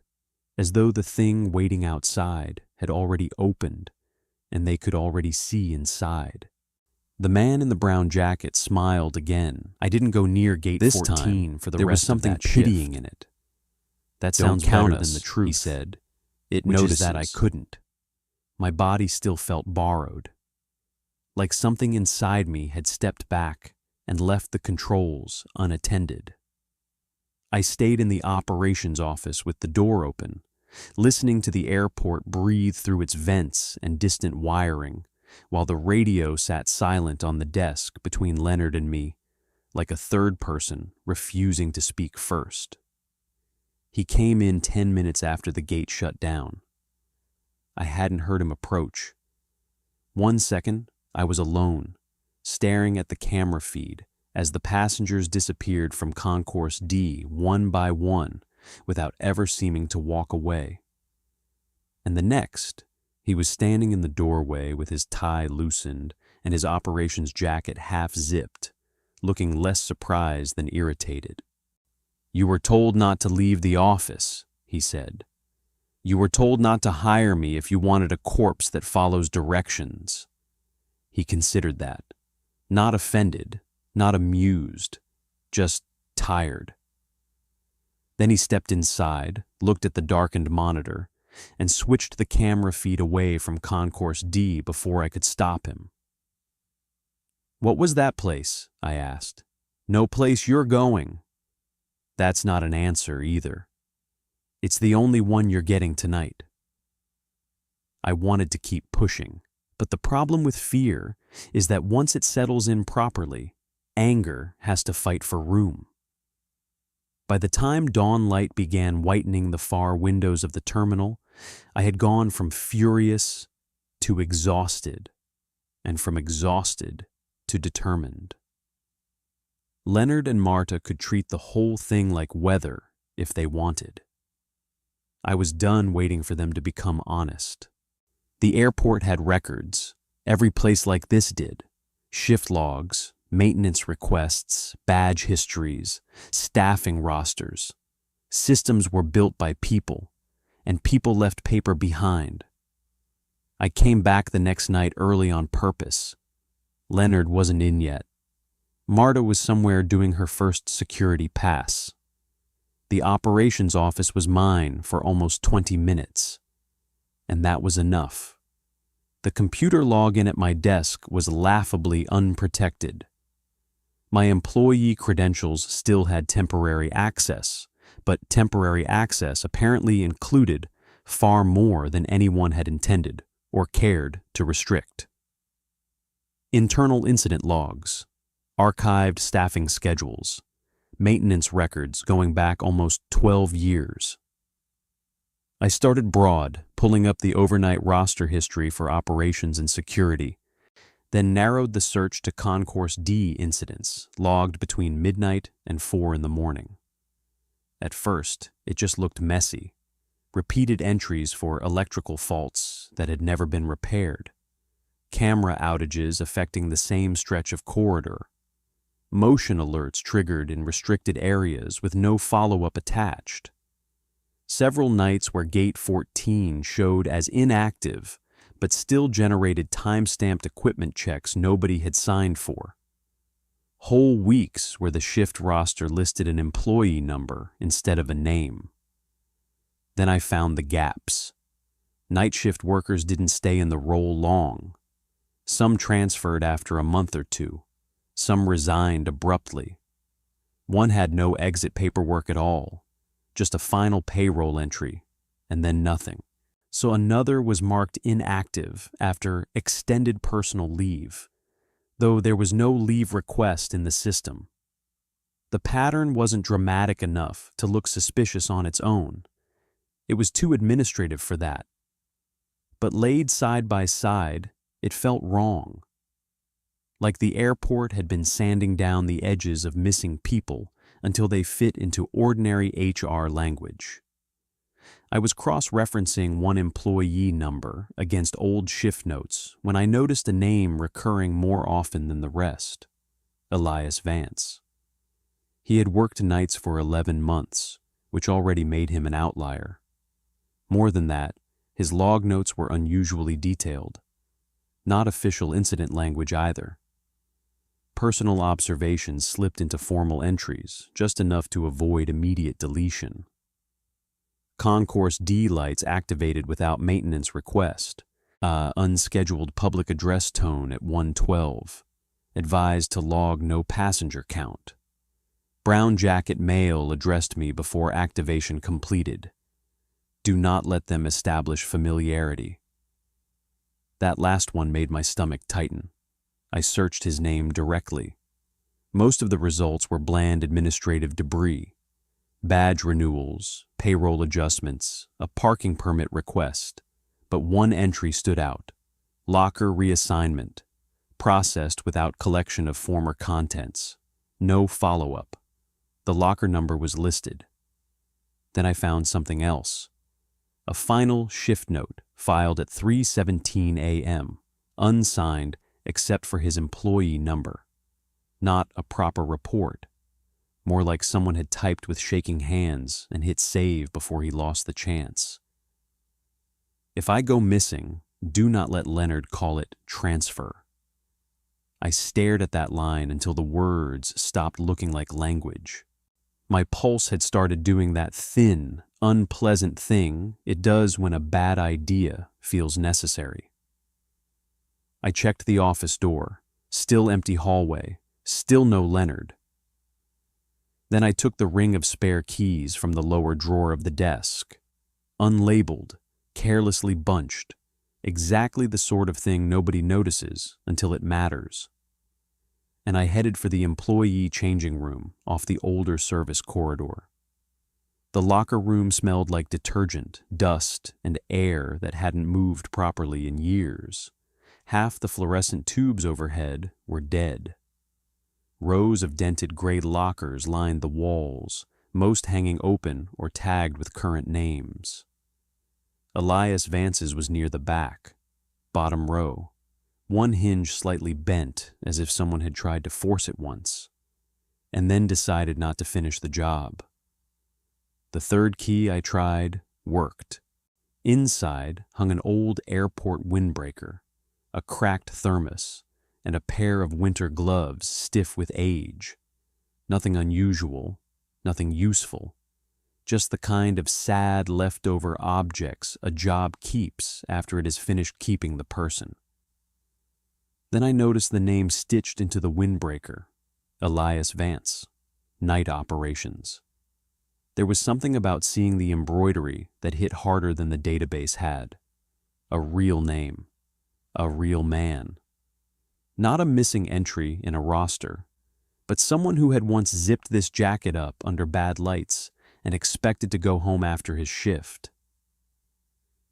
as though the thing waiting outside had already opened and they could already see inside. The man in the brown jacket smiled again. I didn't go near Gate 14 for the rest of that shift. There was something pitying in it. "That sounds better than the truth," he said. It noticed that I couldn't. My body still felt borrowed. Like something inside me had stepped back and left the controls unattended. I stayed in the operations office with the door open, listening to the airport breathe through its vents and distant wiring, while the radio sat silent on the desk between Leonard and me, like a third person refusing to speak first. He came in 10 minutes after the gate shut down. I hadn't heard him approach. 1 second, I was alone, staring at the camera feed as the passengers disappeared from Concourse D one by one without ever seeming to walk away. And the next, he was standing in the doorway with his tie loosened and his operations jacket half-zipped, looking less surprised than irritated. "You were told not to leave the office," he said. "You were told not to hire me if you wanted a corpse that follows directions." He considered that. Not offended, not amused, just tired. Then he stepped inside, looked at the darkened monitor, and switched the camera feed away from Concourse D before I could stop him. "What was that place?" I asked. "No place you're going." "That's not an answer either. It's the only one you're getting tonight." I wanted to keep pushing, but the problem with fear is that once it settles in properly, anger has to fight for room. By the time dawn light began whitening the far windows of the terminal, I had gone from furious to exhausted, and from exhausted to determined. Leonard and Marta could treat the whole thing like weather if they wanted. I was done waiting for them to become honest. The airport had records. Every place like this did. Shift logs, maintenance requests, badge histories, staffing rosters. Systems were built by people, and people left paper behind. I came back the next night early on purpose. Leonard wasn't in yet. Marta was somewhere doing her first security pass. The operations office was mine for almost 20 minutes. And that was enough. The computer login at my desk was laughably unprotected. My employee credentials still had temporary access, but temporary access apparently included far more than anyone had intended or cared to restrict. Internal incident logs, archived staffing schedules, maintenance records going back almost 12 years. I started broad, pulling up the overnight roster history for operations and security, then narrowed the search to Concourse D incidents logged between midnight and 4 in the morning. At first, it just looked messy. Repeated entries for electrical faults that had never been repaired, camera outages affecting the same stretch of corridor, motion alerts triggered in restricted areas with no follow-up attached. Several nights where Gate 14 showed as inactive but still generated time-stamped equipment checks nobody had signed for. Whole weeks where the shift roster listed an employee number instead of a name. Then I found the gaps. Night shift workers didn't stay in the role long. Some transferred after a month or two. Some resigned abruptly. One had no exit paperwork at all, just a final payroll entry, and then nothing. So another was marked inactive after extended personal leave, though there was no leave request in the system. The pattern wasn't dramatic enough to look suspicious on its own. It was too administrative for that. But laid side by side, it felt wrong. Like the airport had been sanding down the edges of missing people until they fit into ordinary HR language. I was cross-referencing one employee number against old shift notes when I noticed a name recurring more often than the rest: Elias Vance. He had worked nights for 11 months, which already made him an outlier. More than that, his log notes were unusually detailed. Not official incident language either. Personal observations slipped into formal entries, just enough to avoid immediate deletion. Concourse D lights activated without maintenance request. Unscheduled public address tone at 1:12. Advised to log no passenger count. Brown jacket mail addressed me before activation completed. Do not let them establish familiarity. That last one made my stomach tighten. I searched his name directly. Most of the results were bland administrative debris. Badge renewals, payroll adjustments, a parking permit request. But one entry stood out: locker reassignment, processed without collection of former contents. No follow-up. The locker number was listed. Then I found something else. A final shift note filed at 3:17 a.m., unsigned except for his employee number. Not a proper report. More like someone had typed with shaking hands and hit save before he lost the chance. If I go missing, do not let Leonard call it transfer. I stared at that line until the words stopped looking like language. My pulse had started doing that thin, unpleasant thing it does when a bad idea feels necessary. I checked the office door. Still empty hallway. Still no Leonard. Then I took the ring of spare keys from the lower drawer of the desk. Unlabeled, carelessly bunched. Exactly the sort of thing nobody notices until it matters. And I headed for the employee changing room off the older service corridor. The locker room smelled like detergent, dust, and air that hadn't moved properly in years. Half the fluorescent tubes overhead were dead. Rows of dented gray lockers lined the walls, most hanging open or tagged with current names. Elias Vance's was near the back, bottom row. One hinge slightly bent, as if someone had tried to force it once, and then decided not to finish the job. The third key I tried worked. Inside hung an old airport windbreaker, a cracked thermos, and a pair of winter gloves stiff with age. Nothing unusual, nothing useful, just the kind of sad leftover objects a job keeps after it has finished keeping the person. Then I noticed the name stitched into the windbreaker, Elias Vance, Night Operations. There was something about seeing the embroidery that hit harder than the database had. A real name, a real man. Not a missing entry in a roster, but someone who had once zipped this jacket up under bad lights and expected to go home after his shift.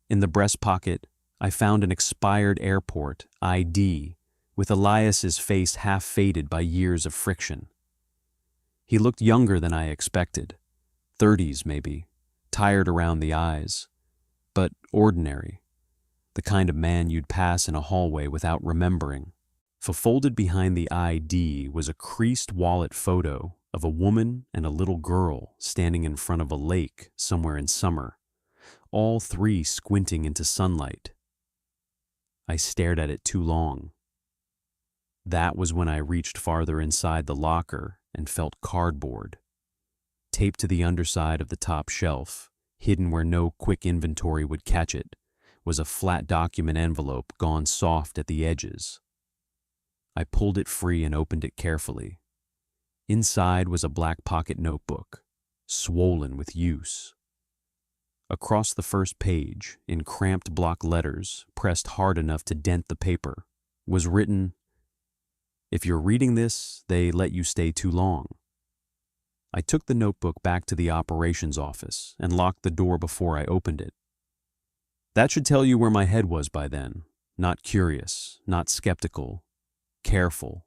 In the breast pocket, I found an expired airport ID with Elias's face half faded by years of friction. He looked younger than I expected, 30s maybe, tired around the eyes, but ordinary, the kind of man you'd pass in a hallway without remembering. For folded behind the ID was a creased wallet photo of a woman and a little girl standing in front of a lake somewhere in summer, all three squinting into sunlight. I stared at it too long. That was when I reached farther inside the locker and felt cardboard. Taped to the underside of the top shelf, hidden where no quick inventory would catch it, was a flat document envelope gone soft at the edges. I pulled it free and opened it carefully. Inside was a black pocket notebook, swollen with use. Across the first page, in cramped block letters, pressed hard enough to dent the paper, was written, "If you're reading this, they let you stay too long." I took the notebook back to the operations office and locked the door before I opened it. That should tell you where my head was by then. Not curious, not skeptical, careful.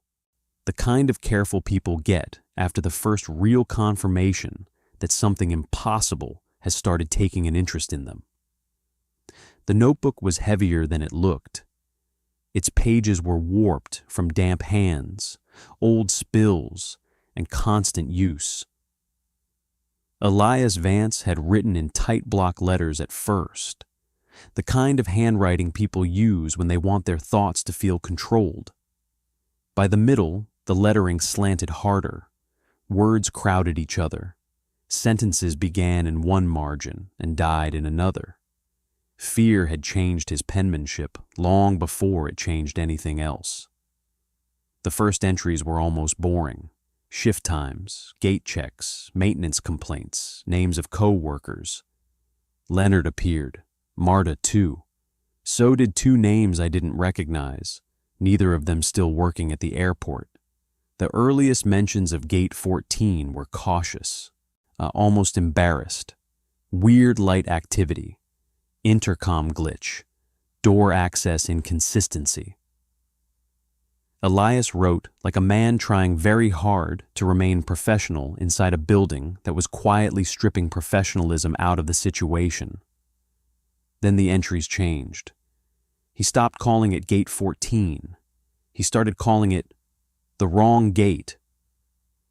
The kind of careful people get after the first real confirmation that something impossible has started taking an interest in them. The notebook was heavier than it looked. Its pages were warped from damp hands, old spills, and constant use. Elias Vance had written in tight block letters at first, the kind of handwriting people use when they want their thoughts to feel controlled. By the middle, the lettering slanted harder. Words crowded each other. Sentences began in one margin and died in another. Fear had changed his penmanship long before it changed anything else. The first entries were almost boring. Shift times, gate checks, maintenance complaints, names of co-workers. Leonard appeared, Marta too. So did two names I didn't recognize, neither of them still working at the airport. The earliest mentions of Gate 14 were cautious, almost embarrassed. Weird light activity, intercom glitch, door access inconsistency. Elias wrote like a man trying very hard to remain professional inside a building that was quietly stripping professionalism out of the situation. Then the entries changed. He stopped calling it Gate 14. He started calling it the wrong gate.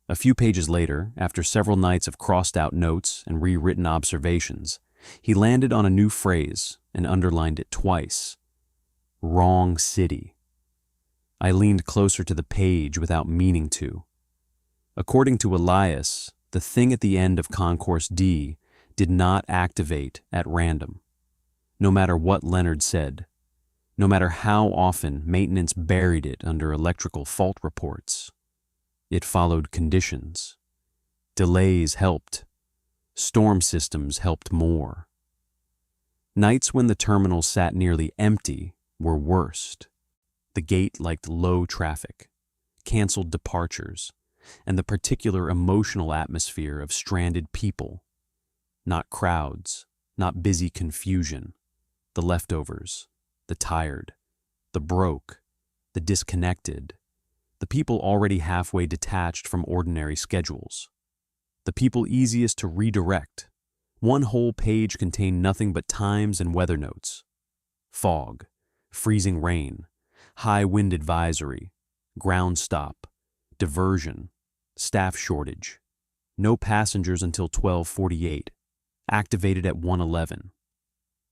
A few pages later, after several nights of crossed-out notes and rewritten observations, he landed on a new phrase and underlined it twice. Wrong city. I leaned closer to the page without meaning to. According to Elias, the thing at the end of Concourse D did not activate at random. No matter what Leonard said, no matter how often maintenance buried it under electrical fault reports, it followed conditions. Delays helped. Storm systems helped more. Nights when the terminal sat nearly empty were worst. The gate liked low traffic, canceled departures, and the particular emotional atmosphere of stranded people. Not crowds, not busy confusion, the leftovers, the tired, the broke, the disconnected, the people already halfway detached from ordinary schedules, the people easiest to redirect. One whole page contained nothing but times and weather notes. Fog, freezing rain, high wind advisory, ground stop, diversion, staff shortage, no passengers until 12:48, activated at 1:11.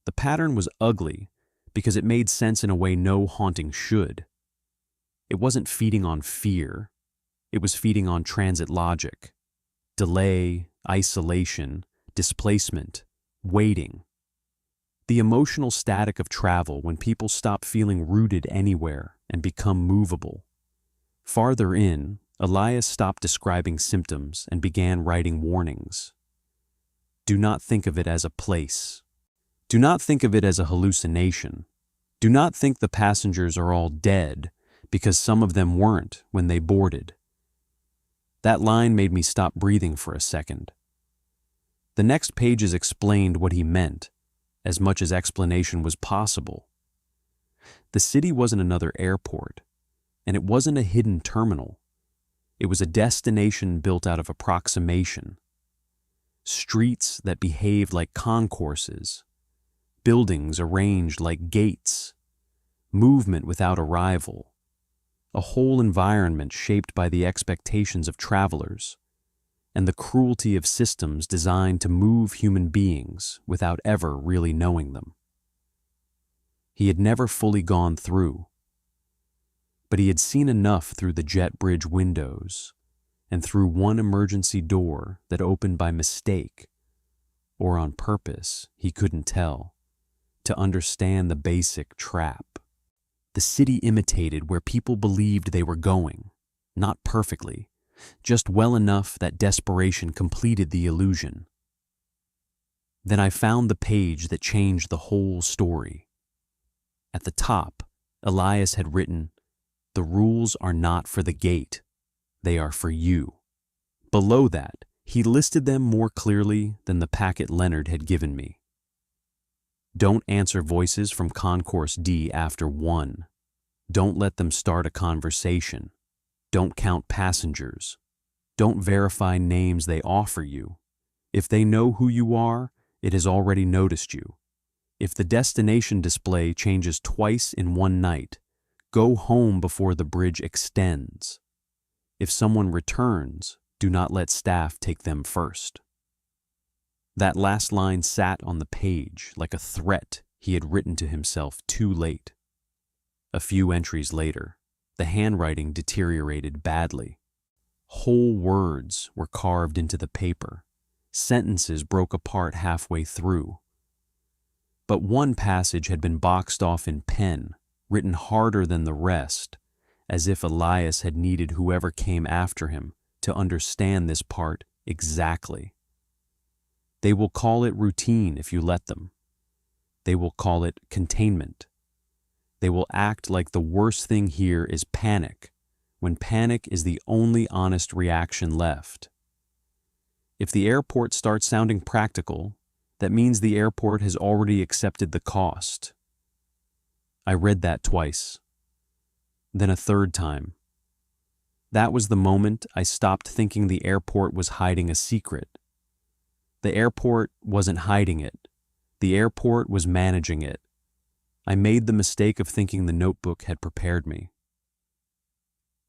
The pattern was ugly because it made sense in a way no haunting should. It wasn't feeding on fear. It was feeding on transit logic. Delay, isolation, displacement, waiting. The emotional static of travel when people stop feeling rooted anywhere and become movable. Farther in, Elias stopped describing symptoms and began writing warnings. Do not think of it as a place. Do not think of it as a hallucination. Do not think the passengers are all dead because some of them weren't when they boarded. That line made me stop breathing for a second. The next pages explained what he meant, as much as explanation was possible. The city wasn't another airport, and it wasn't a hidden terminal. It was a destination built out of approximation. Streets that behaved like concourses, buildings arranged like gates, movement without arrival, a whole environment shaped by the expectations of travelers, and the cruelty of systems designed to move human beings without ever really knowing them. He had never fully gone through, but he had seen enough through the jet bridge windows and through one emergency door that opened by mistake or on purpose, he couldn't tell, to understand the basic trap. The city imitated where people believed they were going, not perfectly, just well enough that desperation completed the illusion. Then I found the page that changed the whole story. At the top, Elias had written, "The rules are not for the gate, they are for you." Below that, he listed them more clearly than the packet Leonard had given me. Don't answer voices from Concourse D after 1. Don't let them start a conversation. Don't count passengers. Don't verify names they offer you. If they know who you are, it has already noticed you. If the destination display changes twice in one night, go home before the bridge extends. If someone returns, do not let staff take them first. That last line sat on the page like a threat he had written to himself too late. A few entries later, the handwriting deteriorated badly. Whole words were carved into the paper. Sentences broke apart halfway through. But one passage had been boxed off in pen, written harder than the rest, as if Elias had needed whoever came after him to understand this part exactly. They will call it routine if you let them. They will call it containment. They will act like the worst thing here is panic, when panic is the only honest reaction left. If the airport starts sounding practical, that means the airport has already accepted the cost. I read that twice, then a third time. That was the moment I stopped thinking the airport was hiding a secret. The airport wasn't hiding it. The airport was managing it. I made the mistake of thinking the notebook had prepared me.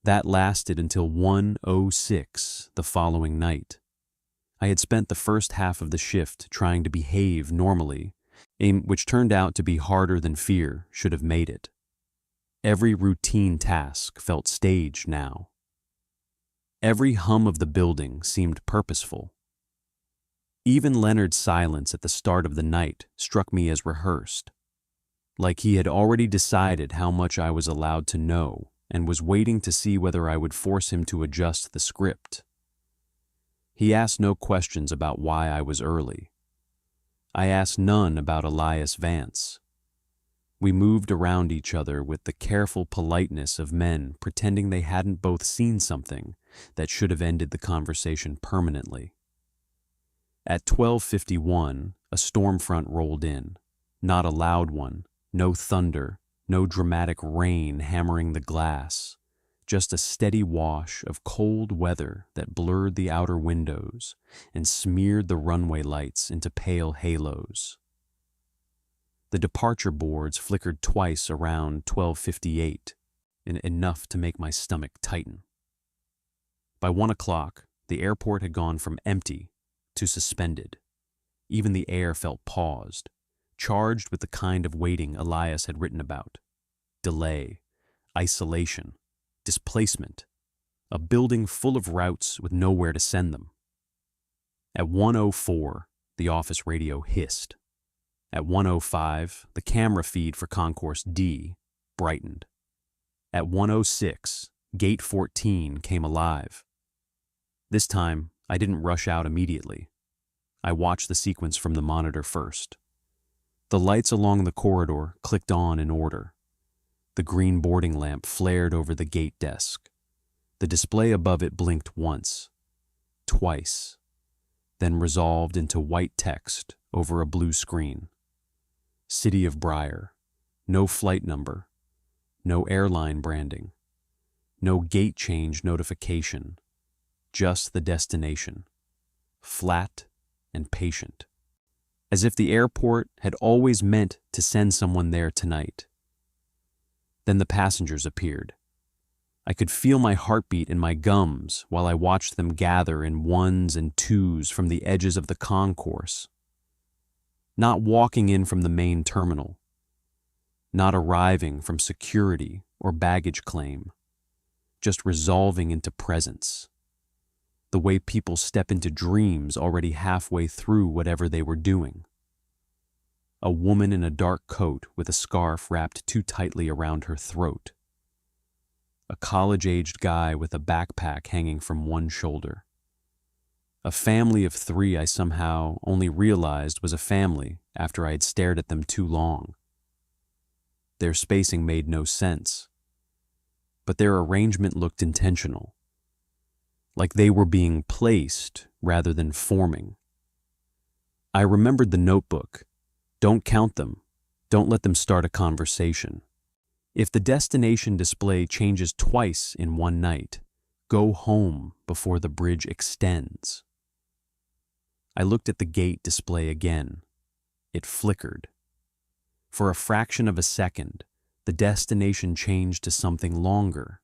That lasted until 1:06 the following night. I had spent the first half of the shift trying to behave normally, which turned out to be harder than fear should have made it. Every routine task felt staged now. Every hum of the building seemed purposeful. Even Leonard's silence at the start of the night struck me as rehearsed, like he had already decided how much I was allowed to know and was waiting to see whether I would force him to adjust the script. He asked no questions about why I was early. I asked none about Elias Vance. We moved around each other with the careful politeness of men pretending they hadn't both seen something that should have ended the conversation permanently. At 12:51, a storm front rolled in. Not a loud one, no thunder, no dramatic rain hammering the glass, just a steady wash of cold weather that blurred the outer windows and smeared the runway lights into pale halos. The departure boards flickered twice around 12:58, enough to make my stomach tighten. By 1 o'clock, the airport had gone from empty to suspended. Even the air felt paused. charged with the kind of waiting Elias had written about. Delay, isolation, displacement, a building full of routes with nowhere to send them. At 1:04, the office radio hissed. At 1:05, the camera feed for Concourse D brightened. At 1:06, Gate 14 came alive. This time, I didn't rush out immediately. I watched the sequence from the monitor first. The lights along the corridor clicked on in order. The green boarding lamp flared over the gate desk. The display above it blinked once, twice, then resolved into white text over a blue screen. City of Briar. No flight number. No airline branding. No gate change notification. Just the destination. Flat and patient. As if the airport had always meant to send someone there tonight. Then the passengers appeared. I could feel my heartbeat in my gums while I watched them gather in ones and twos from the edges of the concourse. Not walking in from the main terminal. Not arriving from security or baggage claim. Just resolving into presence. The way people step into dreams already halfway through whatever they were doing. A woman in a dark coat with a scarf wrapped too tightly around her throat. A college-aged guy with a backpack hanging from one shoulder. A family of 3 I somehow only realized was a family after I had stared at them too long. Their spacing made no sense, but their arrangement looked intentional. Like they were being placed rather than forming. I remembered the notebook. Don't count them. Don't let them start a conversation. If the destination display changes twice in one night, go home before the bridge extends. I looked at the gate display again. It flickered. For a fraction of a second, the destination changed to something longer.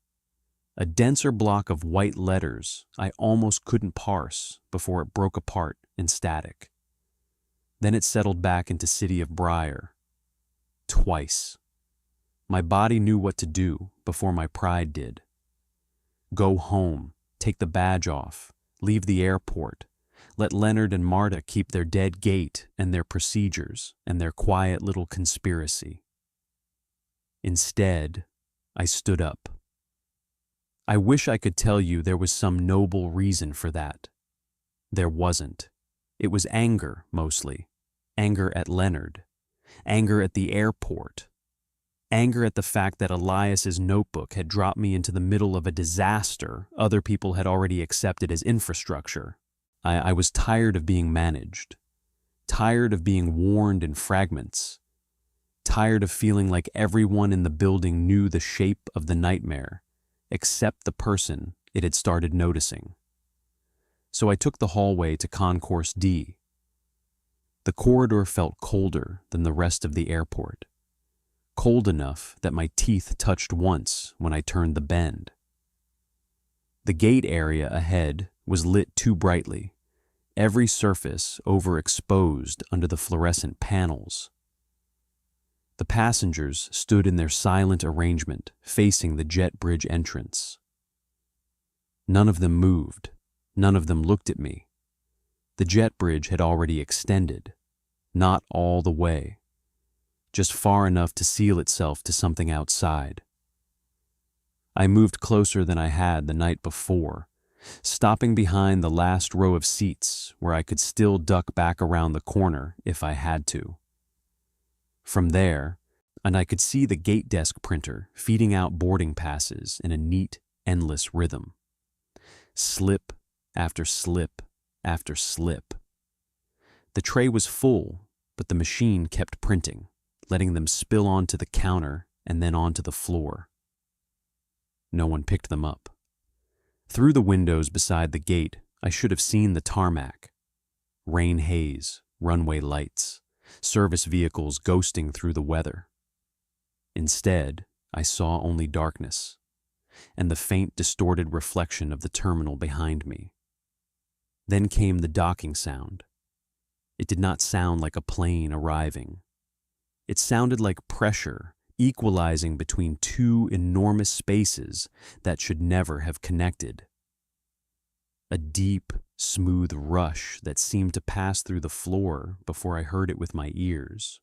A denser block of white letters I almost couldn't parse before it broke apart in static. Then it settled back into City of Briar. Twice. My body knew what to do before my pride did. Go home, take the badge off, leave the airport, let Leonard and Marta keep their dead gate and their procedures and their quiet little conspiracy. Instead, I stood up. I wish I could tell you there was some noble reason for that. There wasn't. It was anger, mostly. Anger at Leonard. Anger at the airport. Anger at the fact that Elias's notebook had dropped me into the middle of a disaster other people had already accepted as infrastructure. I was tired of being managed. Tired of being warned in fragments. Tired of feeling like everyone in the building knew the shape of the nightmare, except the person it had started noticing. So I took the hallway to Concourse D. The corridor felt colder than the rest of the airport. Cold enough that my teeth touched once when I turned the bend. The gate area ahead was lit too brightly, every surface overexposed under the fluorescent panels. The passengers stood in their silent arrangement facing the jet bridge entrance. None of them moved. None of them looked at me. The jet bridge had already extended, not all the way, just far enough to seal itself to something outside. I moved closer than I had the night before, stopping behind the last row of seats where I could still duck back around the corner if I had to. From there, and I could see the gate desk printer feeding out boarding passes in a neat, endless rhythm. Slip after slip after slip. The tray was full, but the machine kept printing, letting them spill onto the counter and then onto the floor. No one picked them up. Through the windows beside the gate, I should have seen the tarmac. Rain haze, runway lights, service vehicles ghosting through the weather. Instead, I saw only darkness, and the faint, distorted reflection of the terminal behind me. Then came the docking sound. It did not sound like a plane arriving. It sounded like pressure, equalizing between two enormous spaces that should never have connected. A deep, smooth rush that seemed to pass through the floor before I heard it with my ears.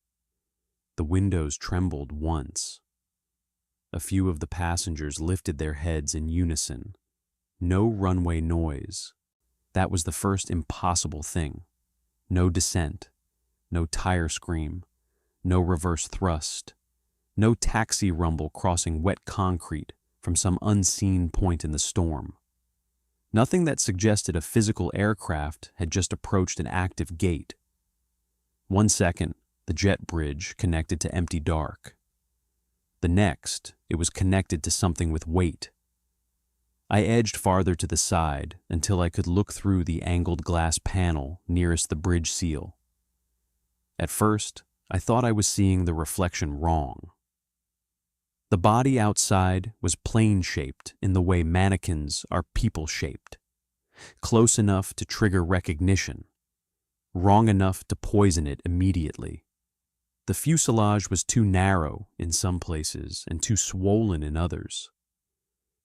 The windows trembled once. A few of the passengers lifted their heads in unison. No runway noise. That was the first impossible thing. No descent. No tire scream. No reverse thrust. No taxi rumble crossing wet concrete from some unseen point in the storm. Nothing that suggested a physical aircraft had just approached an active gate. 1 second, the jet bridge connected to empty dark. The next, it was connected to something with weight. I edged farther to the side until I could look through the angled glass panel nearest the bridge seal. At first, I thought I was seeing the reflection wrong. The body outside was plane-shaped in the way mannequins are people-shaped, close enough to trigger recognition, wrong enough to poison it immediately. The fuselage was too narrow in some places and too swollen in others,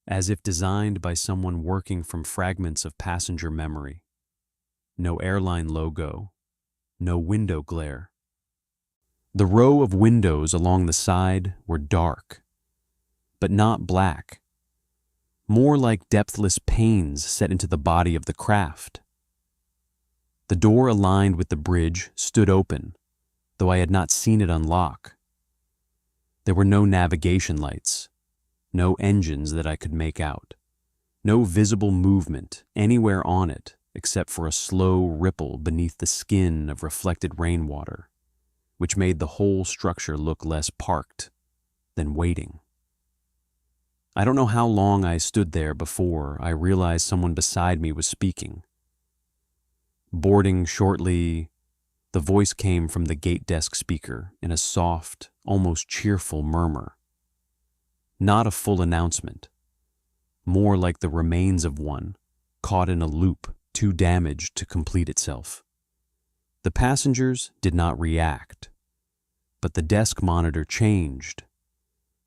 as if designed by someone working from fragments of passenger memory. No airline logo, no window glare. The row of windows along the side were dark, but not black, more like depthless panes set into the body of the craft. The door aligned with the bridge stood open, though I had not seen it unlock. There were no navigation lights, no engines that I could make out, no visible movement anywhere on it except for a slow ripple beneath the skin of reflected rainwater, which made the whole structure look less parked than waiting. I don't know how long I stood there before I realized someone beside me was speaking. Boarding shortly, the voice came from the gate desk speaker in a soft, almost cheerful murmur. Not a full announcement, more like the remains of one, caught in a loop too damaged to complete itself. The passengers did not react, but the desk monitor changed.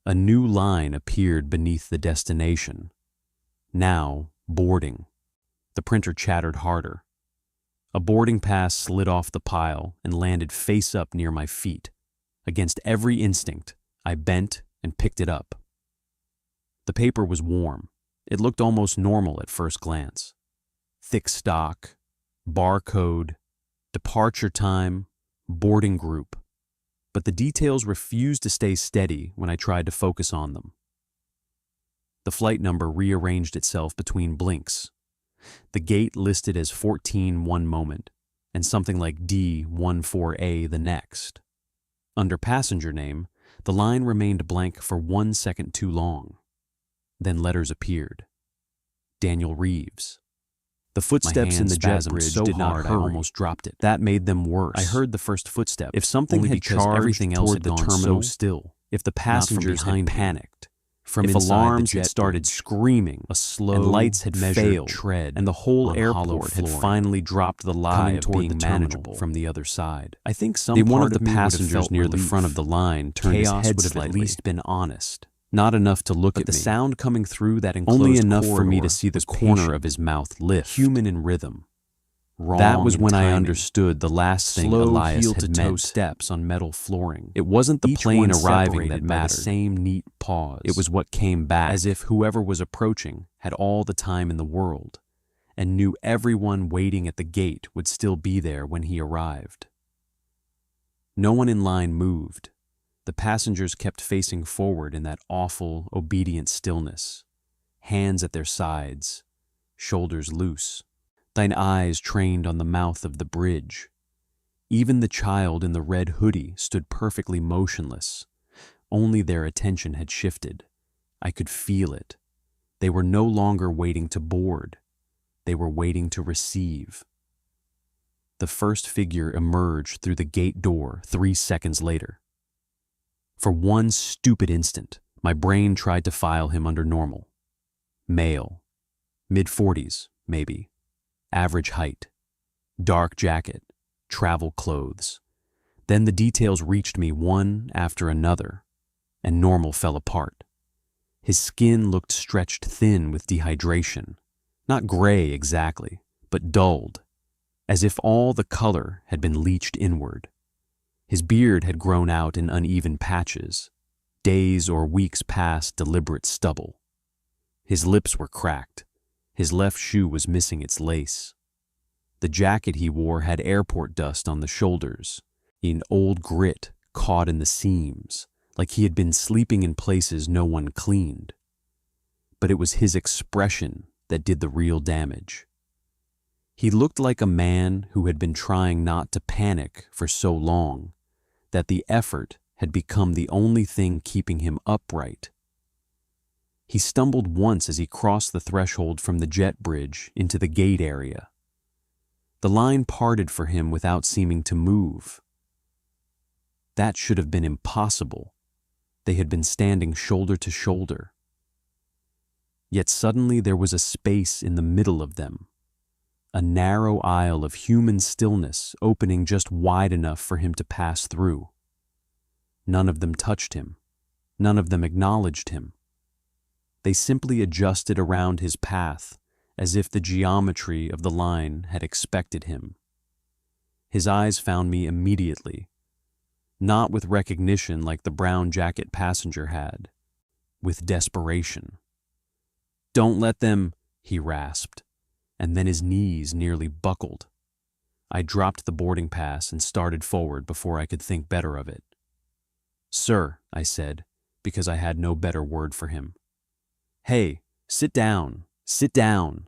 A new line appeared beneath the destination. Now, boarding. The printer chattered harder. A boarding pass slid off the pile and landed face up near my feet. Against every instinct, I bent and picked it up. The paper was warm. It looked almost normal at first glance. Thick stock, barcode, departure time, boarding group. But the details refused to stay steady when I tried to focus on them. The flight number rearranged itself between blinks. The gate listed as 14 one moment, and something like D14A the next. Under passenger name, the line remained blank for 1 second too long. Then letters appeared. Daniel Reeves. The footsteps in the jet bridge did not hurt. I almost dropped it. That made them worse. I heard the first footstep. If something had charged, everything else had gone so still. If the passengers had panicked. If alarms had started screaming, a slow and lights had failed, tread, and the whole airport had finally dropped the lie of being manageable from the other side. I think one of the passengers near the front of the line turned his head slightly. At least been honest. Not enough to look at me. The sound coming through that enclosed only enough for me to see the corner of his mouth lift. Human in rhythm. That was when I understood the last thing Elias had meant. Steps on metal flooring. It wasn't the plane arriving that mattered. The same neat pause. It was what came back, as if whoever was approaching had all the time in the world and knew everyone waiting at the gate would still be there when he arrived. No one in line moved. The passengers kept facing forward in that awful, obedient stillness, hands at their sides, shoulders loose. Thine eyes trained on the mouth of the bridge. Even the child in the red hoodie stood perfectly motionless. Only their attention had shifted. I could feel it. They were no longer waiting to board. They were waiting to receive. The first figure emerged through the gate door 3 seconds later. For one stupid instant, my brain tried to file him under normal. Male. Mid-40s, maybe. Average height. Dark jacket. Travel clothes. Then the details reached me one after another, and Normal fell apart. His skin looked stretched thin with dehydration, not gray exactly, but dulled, as if all the color had been leached inward. His beard had grown out in uneven patches, days or weeks past deliberate stubble. His lips were cracked. His left shoe was missing its lace. The jacket he wore had airport dust on the shoulders, an old grit caught in the seams, like he had been sleeping in places no one cleaned. But it was his expression that did the real damage. He looked like a man who had been trying not to panic for so long that the effort had become the only thing keeping him upright. He stumbled once as he crossed the threshold from the jet bridge into the gate area. The line parted for him without seeming to move. That should have been impossible. They had been standing shoulder to shoulder. Yet suddenly there was a space in the middle of them, a narrow aisle of human stillness opening just wide enough for him to pass through. None of them touched him. None of them acknowledged him. They simply adjusted around his path as if the geometry of the line had expected him. His eyes found me immediately, not with recognition like the brown jacket passenger had, with desperation. "Don't let them," he rasped, and then his knees nearly buckled. I dropped the boarding pass and started forward before I could think better of it. "Sir," I said, because I had no better word for him. "Hey, sit down, sit down."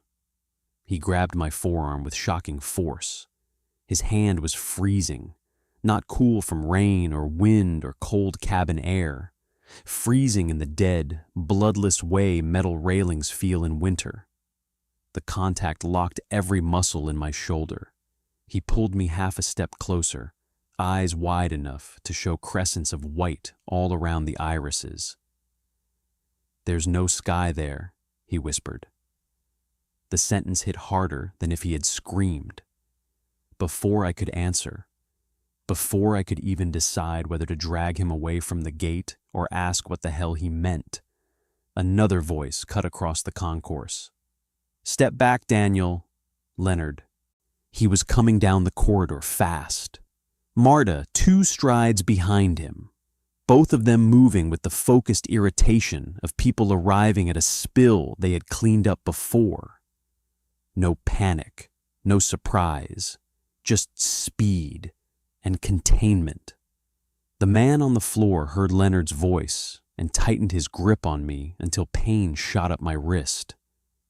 He grabbed my forearm with shocking force. His hand was freezing, not cool from rain or wind or cold cabin air, freezing in the dead, bloodless way metal railings feel in winter. The contact locked every muscle in my shoulder. He pulled me half a step closer, eyes wide enough to show crescents of white all around the irises. "There's no sky there," he whispered. The sentence hit harder than if he had screamed. Before I could answer, before I could even decide whether to drag him away from the gate or ask what the hell he meant, another voice cut across the concourse. "Step back, Daniel." Leonard. He was coming down the corridor fast. Marta 2 strides behind him, both of them moving with the focused irritation of people arriving at a spill they had cleaned up before. No panic, no surprise, just speed and containment. The man on the floor heard Leonard's voice and tightened his grip on me until pain shot up my wrist.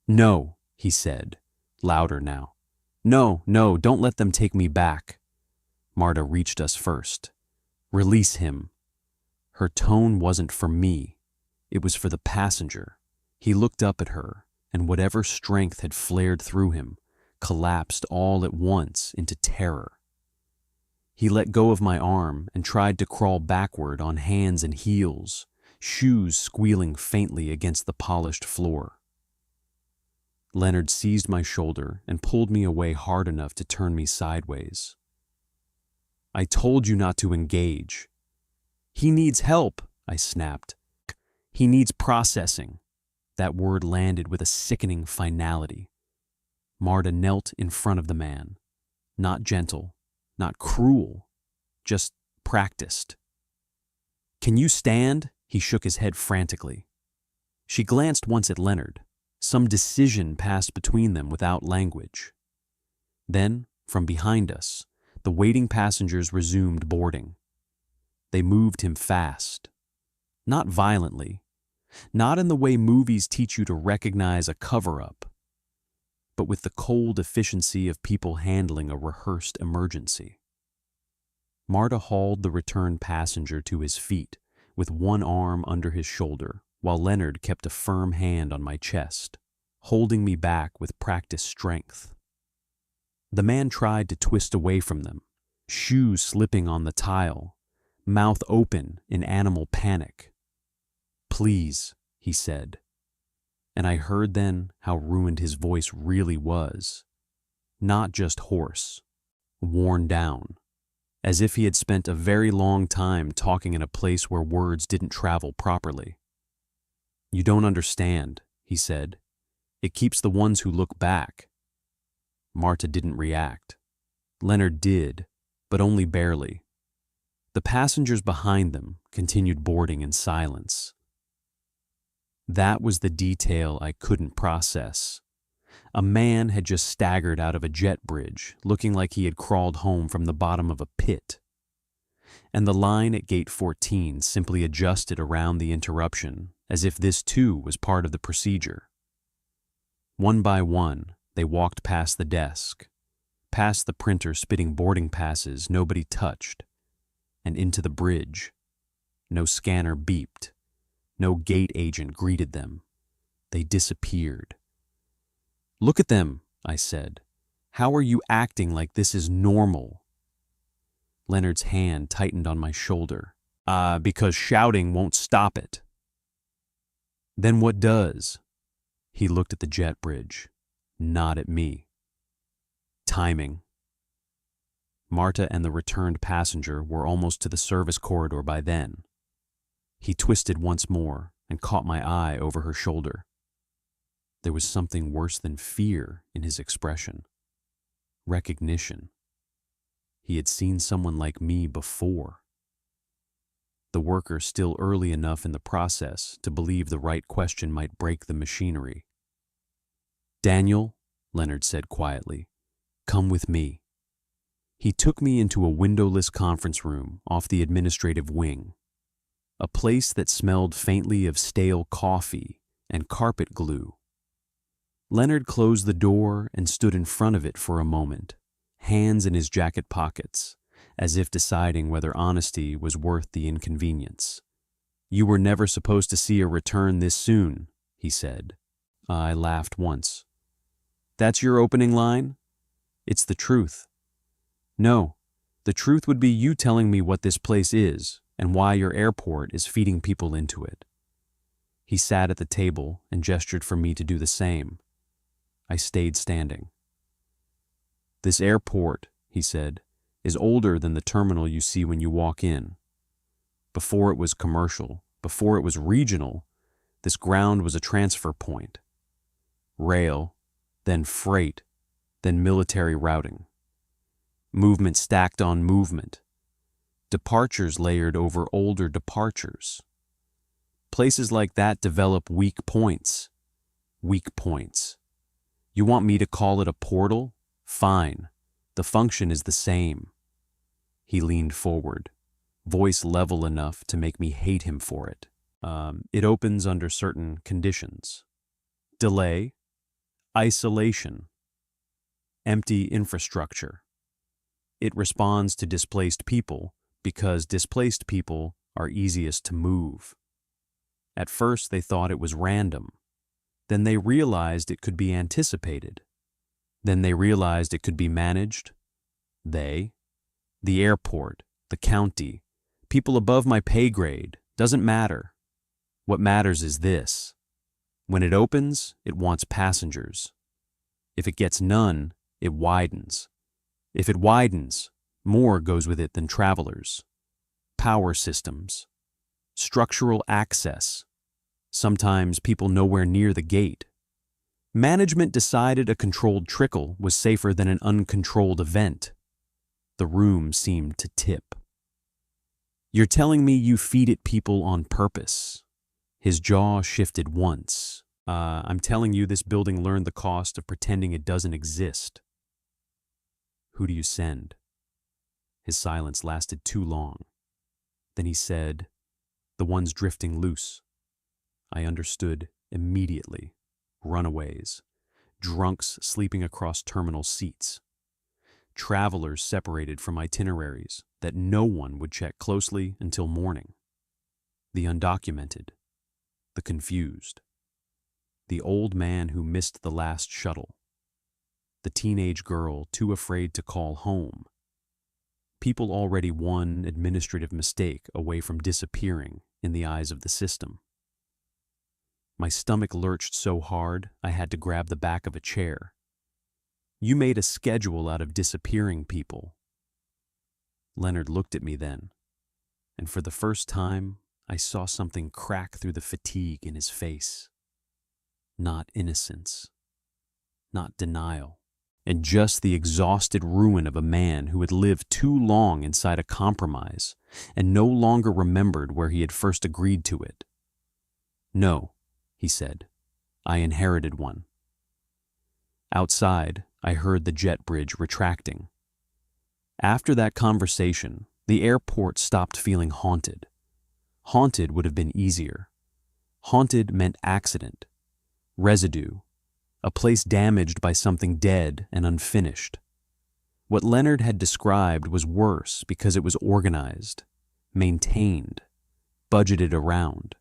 "No," he said, louder now. "No, no, don't let them take me back." Marta reached us first. "Release him." Her tone wasn't for me. It was for the passenger. He looked up at her, and whatever strength had flared through him collapsed all at once into terror. He let go of my arm and tried to crawl backward on hands and heels, shoes squealing faintly against the polished floor. Leonard seized my shoulder and pulled me away hard enough to turn me sideways. "I told you not to engage." "He needs help," I snapped. "He needs processing." That word landed with a sickening finality. Marta knelt in front of the man, not gentle, not cruel, just practiced. "Can you stand?" He shook his head frantically. She glanced once at Leonard. Some decision passed between them without language. Then, from behind us, the waiting passengers resumed boarding. They moved him fast. Not violently, not in the way movies teach you to recognize a cover-up, but with the cold efficiency of people handling a rehearsed emergency. Marta hauled the returned passenger to his feet with one arm under his shoulder, while Leonard kept a firm hand on my chest, holding me back with practiced strength. The man tried to twist away from them, shoes slipping on the tile, mouth open in animal panic. "Please," he said, and I heard then how ruined his voice really was. Not just hoarse, worn down, as if he had spent a very long time talking in a place where words didn't travel properly. "You don't understand," he said. "It keeps the ones who look back." Marta didn't react. Leonard did, but only barely. The passengers behind them continued boarding in silence. That was the detail I couldn't process. A man had just staggered out of a jet bridge, looking like he had crawled home from the bottom of a pit. And the line at gate 14 simply adjusted around the interruption, as if this too was part of the procedure. One by one, they walked past the desk, past the printer spitting boarding passes nobody touched, and into the bridge. No scanner beeped. No gate agent greeted them. They disappeared. "Look at them," I said. "How are you acting like this is normal?" Leonard's hand tightened on my shoulder. Because shouting won't stop it." "Then what does?" He looked at the jet bridge, not at me. "Timing." Marta and the returned passenger were almost to the service corridor by then. He twisted once more and caught my eye over her shoulder. There was something worse than fear in his expression. Recognition. He had seen someone like me before. The worker still early enough in the process to believe the right question might break the machinery. "Daniel," Leonard said quietly, "come with me." He took me into a windowless conference room off the administrative wing, a place that smelled faintly of stale coffee and carpet glue. Leonard closed the door and stood in front of it for a moment, hands in his jacket pockets, as if deciding whether honesty was worth the inconvenience. "You were never supposed to see a return this soon," he said. I laughed once. "That's your opening line?" "It's the truth." "No, the truth would be you telling me what this place is and why your airport is feeding people into it." He sat at the table and gestured for me to do the same. I stayed standing. "This airport," he said, "is older than the terminal you see when you walk in. Before it was commercial, before it was regional, this ground was a transfer point. Rail, then freight, then military routing. Movement stacked on movement. Departures layered over older departures. Places like that develop weak points. Weak points. You want me to call it a portal? Fine. The function is the same." He leaned forward, voice level enough to make me hate him for it. It opens under certain conditions. Delay, isolation, empty infrastructure. It responds to displaced people because displaced people are easiest to move. At first they thought it was random. Then they realized it could be anticipated. Then they realized it could be managed. The airport, the county, people above my pay grade, doesn't matter. What matters is this. When it opens, it wants passengers. If it gets none, it widens. If it widens, more goes with it than travelers. Power systems. Structural access. Sometimes people nowhere near the gate. Management decided a controlled trickle was safer than an uncontrolled event. The room seemed to tip. "You're telling me you feed it people on purpose?" His jaw shifted once. I'm telling you this building learned the cost of pretending it doesn't exist." "Who do you send?" His silence lasted too long. Then he said, "The ones drifting loose." I understood immediately. Runaways. Drunks sleeping across terminal seats. Travelers separated from itineraries that no one would check closely until morning. The undocumented. The confused. The old man who missed the last shuttle. The teenage girl too afraid to call home. People already one administrative mistake away from disappearing in the eyes of the system. My stomach lurched so hard I had to grab the back of a chair. "You made a schedule out of disappearing people." Leonard looked at me then, and for the first time, I saw something crack through the fatigue in his face. Not innocence, not denial, and just the exhausted ruin of a man who had lived too long inside a compromise and no longer remembered where he had first agreed to it. "No," he said, "I inherited one." Outside, I heard the jet bridge retracting. After that conversation, the airport stopped feeling haunted. Haunted would have been easier. Haunted meant accident, residue, a place damaged by something dead and unfinished. What Leonard had described was worse because it was organized, maintained, budgeted around.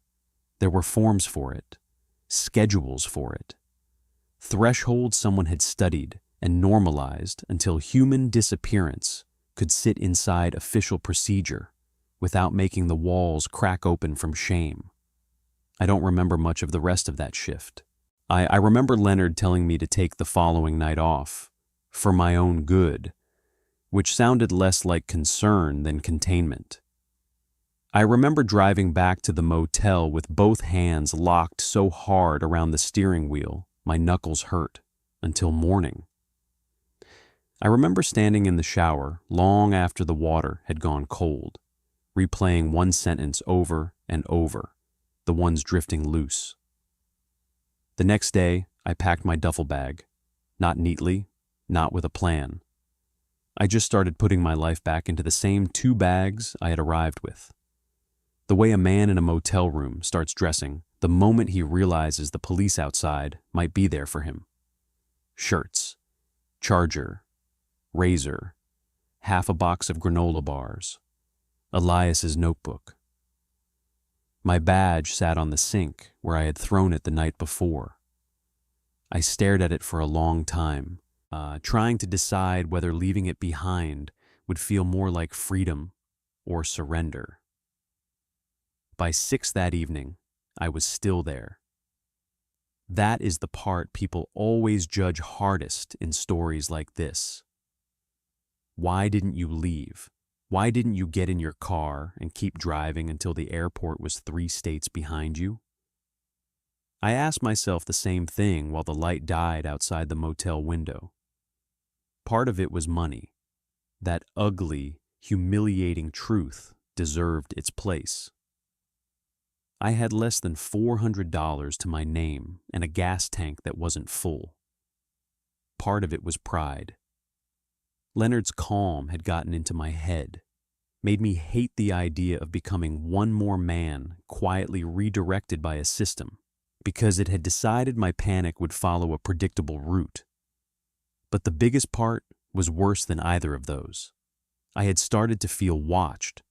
There were forms for it, schedules for it, thresholds someone had studied and normalized until human disappearance could sit inside official procedure without making the walls crack open from shame. I don't remember much of the rest of that shift. I remember Leonard telling me to take the following night off, for my own good, which sounded less like concern than containment. I remember driving back to the motel with both hands locked so hard around the steering wheel, my knuckles hurt, until morning. I remember standing in the shower long after the water had gone cold, replaying one sentence over and over, the ones drifting loose. The next day, I packed my duffel bag, not neatly, not with a plan. I just started putting my life back into the same 2 bags I had arrived with. The way a man in a motel room starts dressing the moment he realizes the police outside might be there for him. Shirts, charger, razor, half a box of granola bars, Elias's notebook. My badge sat on the sink where I had thrown it the night before. I stared at it for a long time, trying to decide whether leaving it behind would feel more like freedom or surrender. By 6 that evening, I was still there. That is the part people always judge hardest in stories like this. Why didn't you leave? Why didn't you get in your car and keep driving until the airport was 3 states behind you? I asked myself the same thing while the light died outside the motel window. Part of it was money. That ugly, humiliating truth deserved its place. I had less than $400 to my name and a gas tank that wasn't full. Part of it was pride. Leonard's calm had gotten into my head, made me hate the idea of becoming one more man quietly redirected by a system, because it had decided my panic would follow a predictable route. But the biggest part was worse than either of those. I had started to feel watched,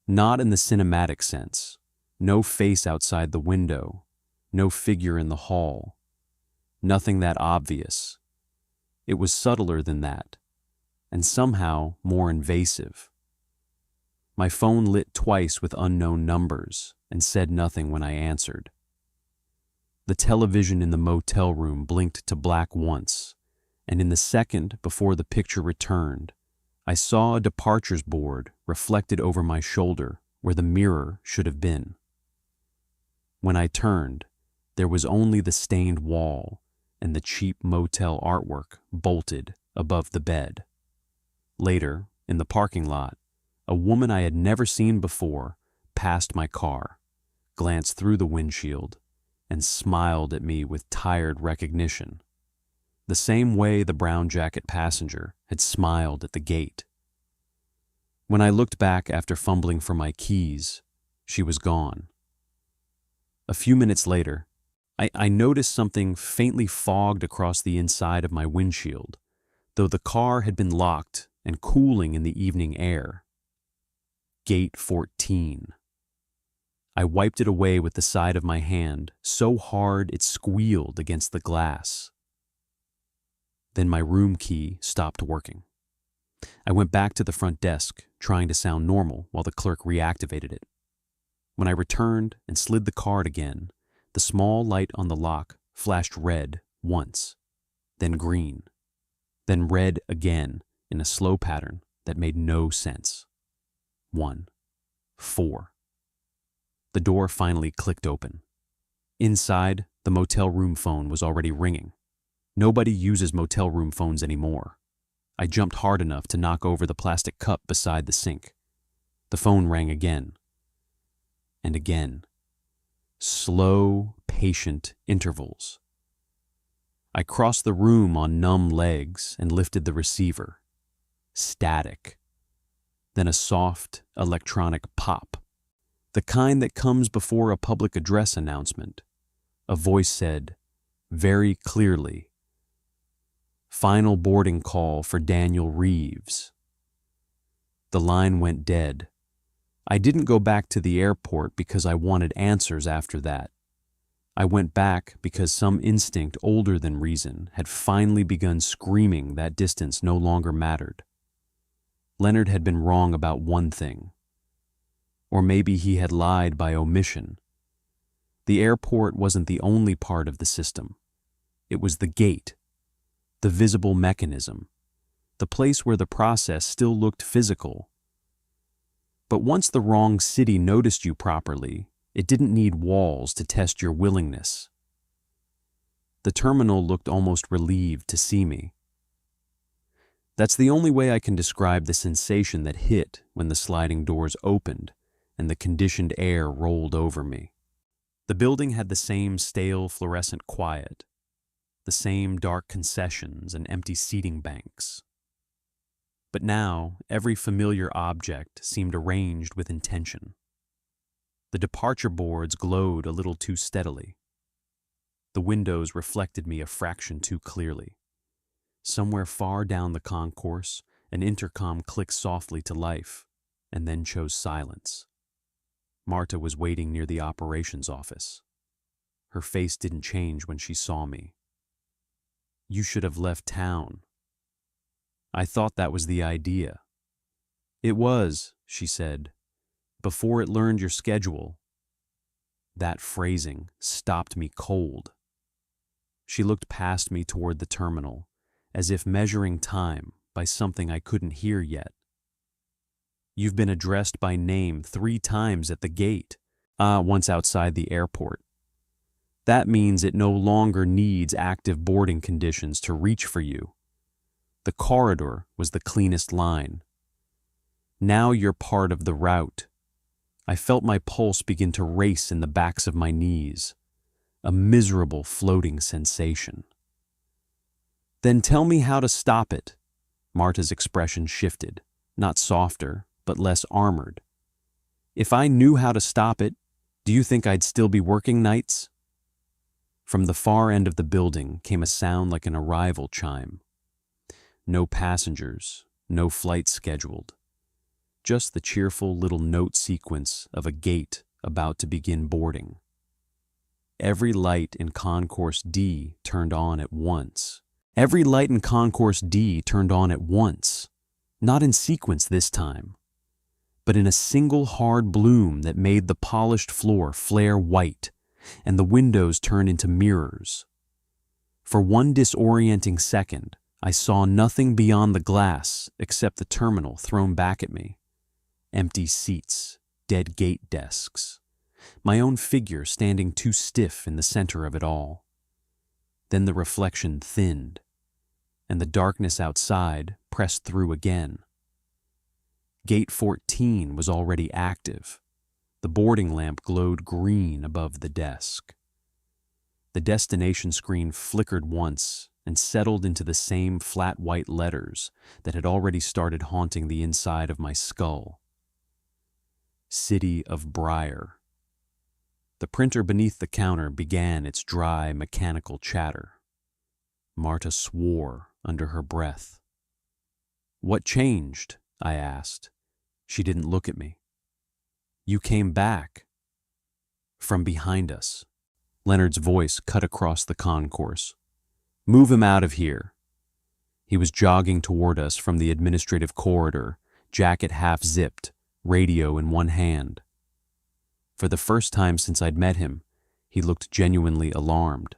not in the cinematic sense. No face outside the window, no figure in the hall, nothing that obvious. It was subtler than that, and somehow more invasive. My phone lit twice with unknown numbers and said nothing when I answered. The television in the motel room blinked to black once, and in the second before the picture returned, I saw a departures board reflected over my shoulder where the mirror should have been. When I turned, there was only the stained wall and the cheap motel artwork bolted above the bed. Later, in the parking lot, a woman I had never seen before passed my car, glanced through the windshield, and smiled at me with tired recognition, the same way the brown jacket passenger had smiled at the gate. When I looked back after fumbling for my keys, she was gone. A few minutes later, I noticed something faintly fogged across the inside of my windshield, though the car had been locked and cooling in the evening air. Gate 14. I wiped it away with the side of my hand so hard it squealed against the glass. Then my room key stopped working. I went back to the front desk, trying to sound normal while the clerk reactivated it. When I returned and slid the card again, the small light on the lock flashed red once, then green, then red again in a slow pattern that made no sense. 1, 4. The door finally clicked open. Inside, the motel room phone was already ringing. Nobody uses motel room phones anymore. I jumped hard enough to knock over the plastic cup beside the sink. The phone rang again. And again. Slow, patient intervals. I crossed the room on numb legs and lifted the receiver. Static. Then a soft, electronic pop. The kind that comes before a public address announcement. A voice said, very clearly, "Final boarding call for Daniel Reeves." The line went dead. I didn't go back to the airport because I wanted answers after that. I went back because some instinct older than reason had finally begun screaming that distance no longer mattered. Leonard had been wrong about one thing. Or maybe he had lied by omission. The airport wasn't the only part of the system. It was the gate, the visible mechanism, the place where the process still looked physical. But once the wrong city noticed you properly, it didn't need walls to test your willingness. The terminal looked almost relieved to see me. That's the only way I can describe the sensation that hit when the sliding doors opened and the conditioned air rolled over me. The building had the same stale fluorescent quiet, the same dark concessions and empty seating banks. But now, every familiar object seemed arranged with intention. The departure boards glowed a little too steadily. The windows reflected me a fraction too clearly. Somewhere far down the concourse, an intercom clicked softly to life, and then chose silence. Marta was waiting near the operations office. Her face didn't change when she saw me. "You should have left town." I thought that was the idea. "It was," she said, "before it learned your schedule." That phrasing stopped me cold. She looked past me toward the terminal, as if measuring time by something I couldn't hear yet. "You've been addressed by name 3 times at the gate." Once outside the airport. That means it no longer needs active boarding conditions to reach for you. The corridor was the cleanest line. Now you're part of the route. I felt my pulse begin to race in the backs of my knees, a miserable floating sensation. "Then tell me how to stop it." Marta's expression shifted, not softer, but less armored. "If I knew how to stop it, do you think I'd still be working nights?" From the far end of the building came a sound like an arrival chime. No passengers, no flight scheduled. Just the cheerful little note sequence of a gate about to begin boarding. Every light in Concourse D turned on at once. Every light in Concourse D turned on at once. Not in sequence this time, but in a single hard bloom that made the polished floor flare white and the windows turn into mirrors. For one disorienting second, I saw nothing beyond the glass except the terminal thrown back at me. Empty seats, dead gate desks, my own figure standing too stiff in the center of it all. Then the reflection thinned, and the darkness outside pressed through again. Gate 14 was already active. The boarding lamp glowed green above the desk. The destination screen flickered once and settled into the same flat white letters that had already started haunting the inside of my skull. City of Briar. The printer beneath the counter began its dry, mechanical chatter. Marta swore under her breath. "What changed?" I asked. She didn't look at me. "You came back." From behind us, Leonard's voice cut across the concourse. "Move him out of here." He was jogging toward us from the administrative corridor, jacket half-zipped, radio in one hand. For the first time since I'd met him, he looked genuinely alarmed.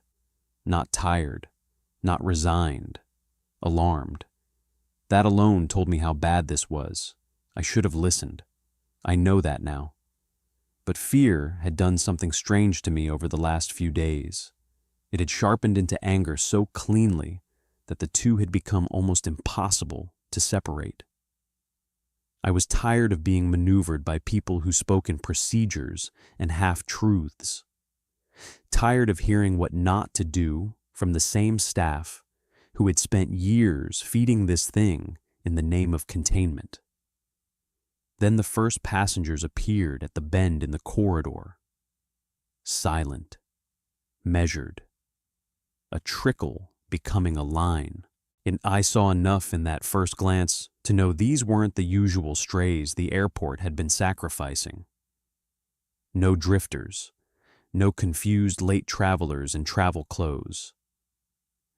Not tired, not resigned, alarmed. That alone told me how bad this was. I should have listened. I know that now. But fear had done something strange to me over the last few days. It had sharpened into anger so cleanly that the two had become almost impossible to separate. I was tired of being maneuvered by people who spoke in procedures and half-truths. Tired of hearing what not to do from the same staff who had spent years feeding this thing in the name of containment. Then the first passengers appeared at the bend in the corridor. Silent, measured, a trickle becoming a line. And I saw enough in that first glance to know these weren't the usual strays the airport had been sacrificing. No drifters, no confused late travelers in travel clothes.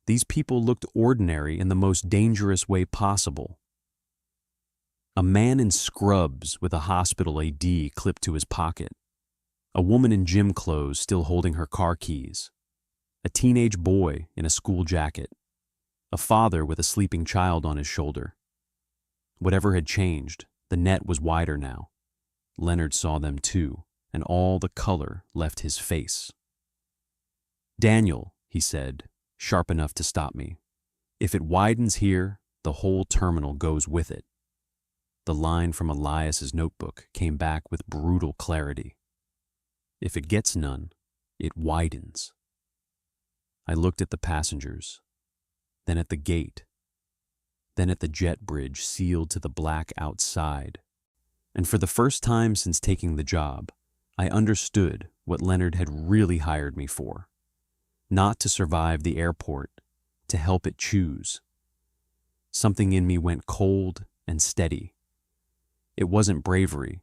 These people looked ordinary in the most dangerous way possible. A man in scrubs with a hospital AD clipped to his pocket. A woman in gym clothes still holding her car keys. A teenage boy in a school jacket. A father with a sleeping child on his shoulder. Whatever had changed, the net was wider now. Leonard saw them too, and all the color left his face. "Daniel," he said, sharp enough to stop me. "If it widens here, the whole terminal goes with it." The line from Elias's notebook came back with brutal clarity. If it gets none, it widens. I looked at the passengers, then at the gate, then at the jet bridge sealed to the black outside. And for the first time since taking the job, I understood what Leonard had really hired me for. Not to survive the airport, to help it choose. Something in me went cold and steady. It wasn't bravery.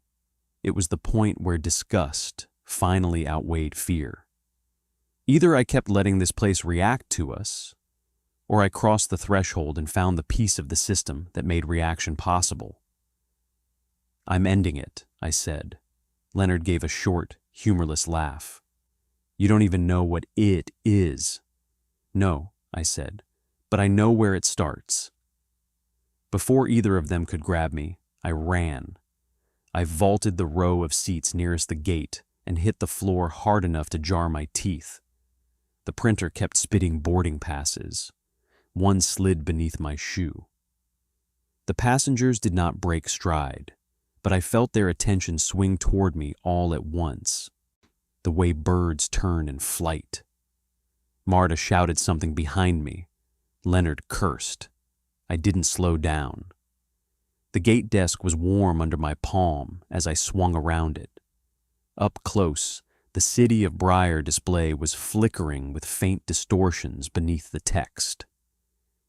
It was the point where disgust finally outweighed fear. Either I kept letting this place react to us, or I crossed the threshold and found the piece of the system that made reaction possible. "I'm ending it," I said. Leonard gave a short, humorless laugh. "You don't even know what it is." "No," I said, "but I know where it starts." Before either of them could grab me, I ran. I vaulted the row of seats nearest the gate and hit the floor hard enough to jar my teeth. The printer kept spitting boarding passes. One slid beneath my shoe. The passengers did not break stride, but I felt their attention swing toward me all at once, the way birds turn in flight. Marta shouted something behind me. Leonard cursed. I didn't slow down. The gate desk was warm under my palm as I swung around it. Up close, the city of Briar display was flickering with faint distortions beneath the text,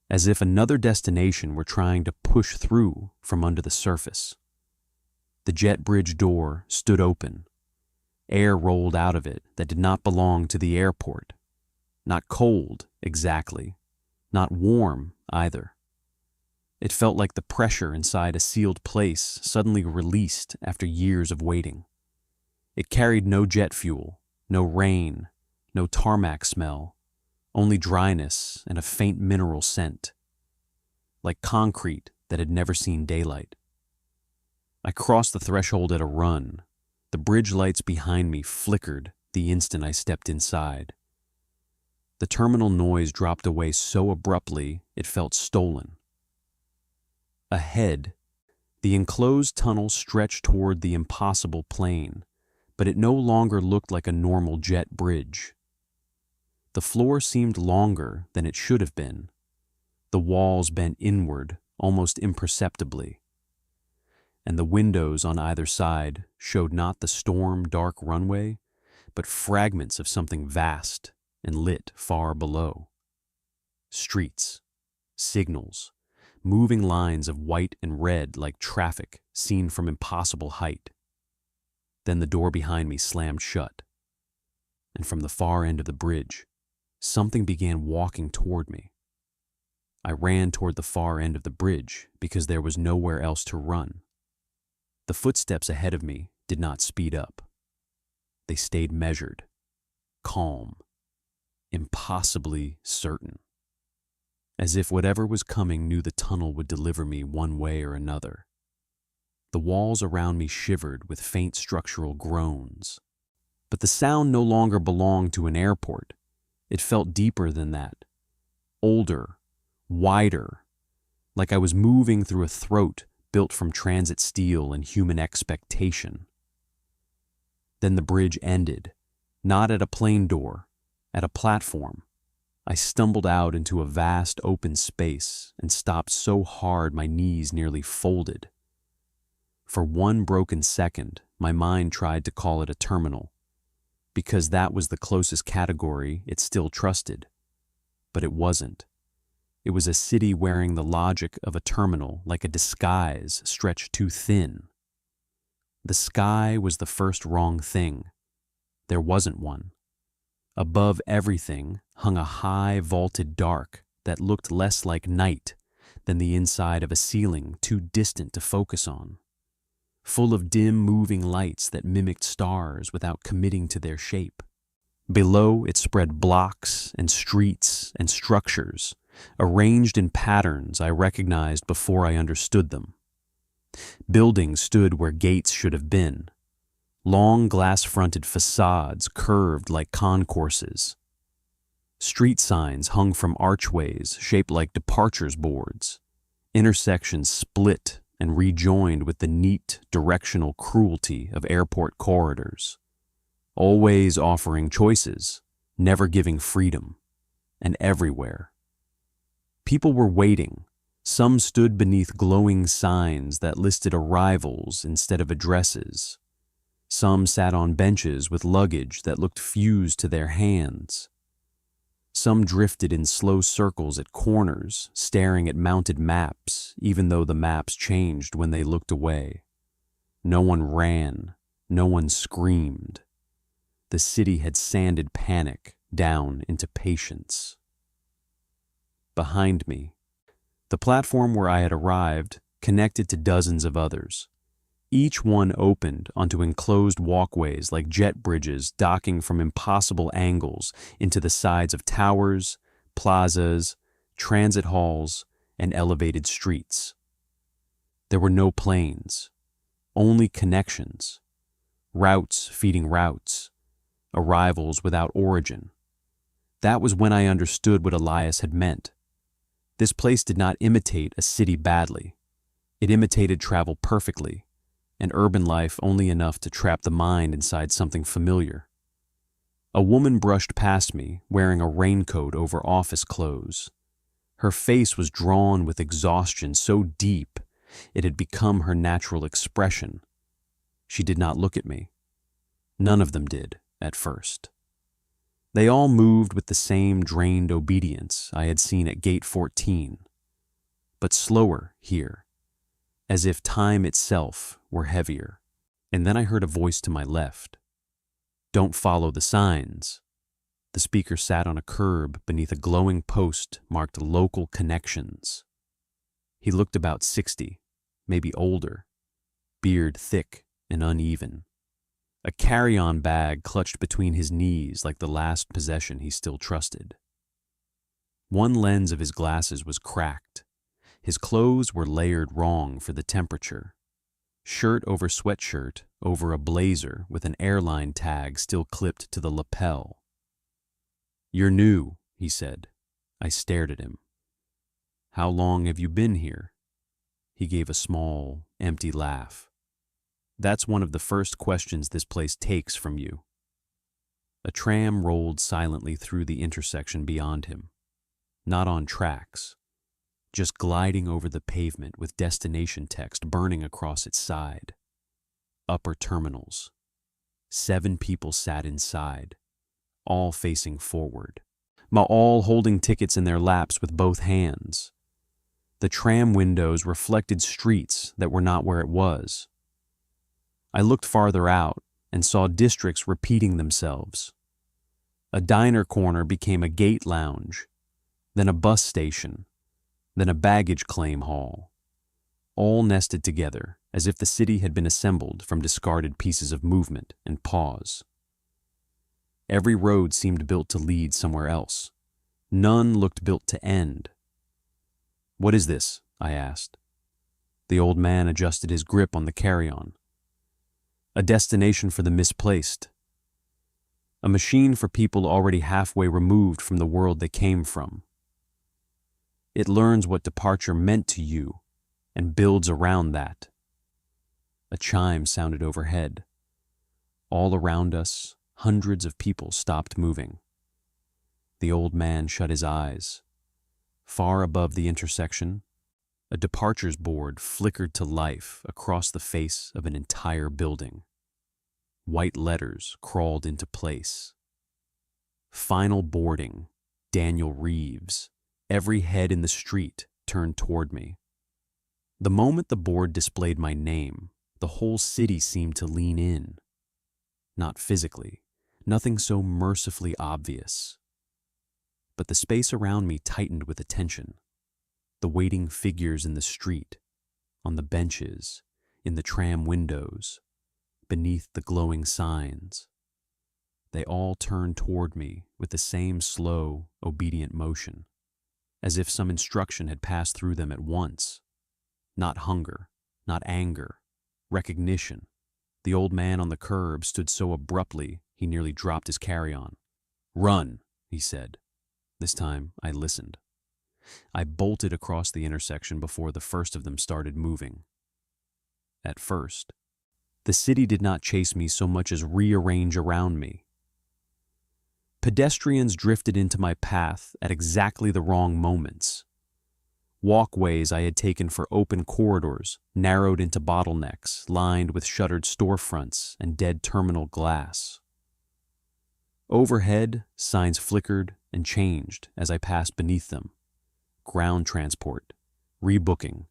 as if another destination were trying to push through from under the surface. The jet bridge door stood open. Air rolled out of it that did not belong to the airport. Not cold, exactly. Not warm, either. It felt like the pressure inside a sealed place suddenly released after years of waiting. It carried no jet fuel, no rain, no tarmac smell, only dryness and a faint mineral scent, like concrete that had never seen daylight. I crossed the threshold at a run. The bridge lights behind me flickered the instant I stepped inside. The terminal noise dropped away so abruptly it felt stolen. Ahead, the enclosed tunnel stretched toward the impossible plain, but it no longer looked like a normal jet bridge. The floor seemed longer than it should have been. The walls bent inward almost imperceptibly, and the windows on either side showed not the storm-dark runway, but fragments of something vast and lit far below. Streets, signals, moving lines of white and red like traffic seen from impossible height. Then the door behind me slammed shut, and from the far end of the bridge, something began walking toward me. I ran toward the far end of the bridge because there was nowhere else to run. The footsteps ahead of me did not speed up. They stayed measured, calm, impossibly certain, as if whatever was coming knew the tunnel would deliver me one way or another. The walls around me shivered with faint structural groans. But the sound no longer belonged to an airport. It felt deeper than that. Older, wider, like I was moving through a throat built from transit steel and human expectation. Then the bridge ended, not at a plane door, at a platform. I stumbled out into a vast open space and stopped so hard my knees nearly folded. For one broken second, my mind tried to call it a terminal, because that was the closest category it still trusted. But it wasn't. It was a city wearing the logic of a terminal like a disguise stretched too thin. The sky was the first wrong thing. There wasn't one. Above everything hung a high vaulted dark that looked less like night than the inside of a ceiling too distant to focus on, full of dim moving lights that mimicked stars without committing to their shape. Below it spread blocks and streets and structures, arranged in patterns I recognized before I understood them. Buildings stood where gates should have been. Long glass-fronted facades curved like concourses. Street signs hung from archways shaped like departures boards. Intersections split and rejoined with the neat, directional cruelty of airport corridors. Always offering choices, never giving freedom, and everywhere. People were waiting. Some stood beneath glowing signs that listed arrivals instead of addresses. Some sat on benches with luggage that looked fused to their hands. Some drifted in slow circles at corners, staring at mounted maps, even though the maps changed when they looked away. No one ran. No one screamed. The city had sanded panic down into patience. Behind me, the platform where I had arrived connected to dozens of others. Each one opened onto enclosed walkways like jet bridges docking from impossible angles into the sides of towers, plazas, transit halls, and elevated streets. There were no planes, only connections, routes feeding routes, arrivals without origin. That was when I understood what Elias had meant. This place did not imitate a city badly. It imitated travel perfectly, and urban life only enough to trap the mind inside something familiar. A woman brushed past me, wearing a raincoat over office clothes. Her face was drawn with exhaustion so deep it had become her natural expression. She did not look at me. None of them did, at first. They all moved with the same drained obedience I had seen at Gate 14, but slower here, as if time itself were heavier. And then I heard a voice to my left. "Don't follow the signs." The speaker sat on a curb beneath a glowing post marked Local Connections. He looked about 60, maybe older, beard thick and uneven. A carry-on bag clutched between his knees like the last possession he still trusted. One lens of his glasses was cracked. His clothes were layered wrong for the temperature. Shirt over sweatshirt over a blazer with an airline tag still clipped to the lapel. "You're new," he said. I stared at him. "How long have you been here?" He gave a small, empty laugh. "That's one of the first questions this place takes from you." A tram rolled silently through the intersection beyond him. Not on tracks, just gliding over the pavement with destination text burning across its side. Upper terminals. 7 people sat inside, all facing forward, all holding tickets in their laps with both hands. The tram windows reflected streets that were not where it was. I looked farther out and saw districts repeating themselves. A diner corner became a gate lounge, then a bus station, then a baggage claim hall, all nested together as if the city had been assembled from discarded pieces of movement and pause. Every road seemed built to lead somewhere else. None looked built to end. "What is this?" I asked. The old man adjusted his grip on the carry-on. A destination for the misplaced. A machine for people already halfway removed from the world they came from. It learns what departure meant to you and builds around that. A chime sounded overhead. All around us, hundreds of people stopped moving. The old man shut his eyes. Far above the intersection, a departures board flickered to life across the face of an entire building. White letters crawled into place. Final boarding, Daniel Reeves. Every head in the street turned toward me. The moment the board displayed my name, the whole city seemed to lean in. Not physically, nothing so mercifully obvious. But the space around me tightened with attention. The waiting figures in the street, on the benches, in the tram windows, beneath the glowing signs. They all turned toward me with the same slow, obedient motion, as if some instruction had passed through them at once. Not hunger, not anger, recognition. The old man on the curb stood so abruptly he nearly dropped his carry-on. "Run," he said. This time I listened. I bolted across the intersection before the first of them started moving. At first, the city did not chase me so much as rearrange around me. Pedestrians drifted into my path at exactly the wrong moments. Walkways I had taken for open corridors narrowed into bottlenecks lined with shuttered storefronts and dead terminal glass. Overhead, signs flickered and changed as I passed beneath them. Ground transport, rebooking,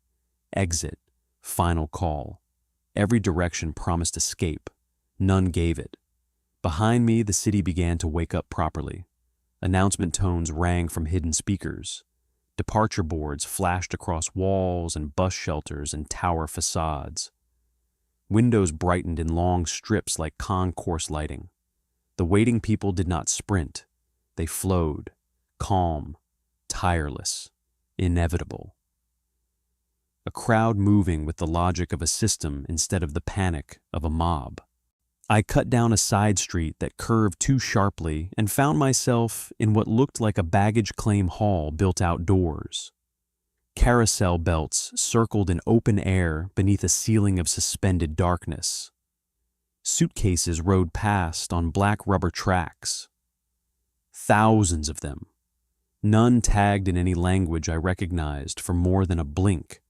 exit, final call. Every direction promised escape. None gave it. Behind me, the city began to wake up properly. Announcement tones rang from hidden speakers. Departure boards flashed across walls and bus shelters and tower facades. Windows brightened in long strips like concourse lighting. The waiting people did not sprint. They flowed, calm, tireless, inevitable. A crowd moving with the logic of a system instead of the panic of a mob. I cut down a side street that curved too sharply and found myself in what looked like a baggage claim hall built outdoors. Carousel belts circled in open air beneath a ceiling of suspended darkness. Suitcases rode past on black rubber tracks. Thousands of them. None tagged in any language I recognized for more than a blink.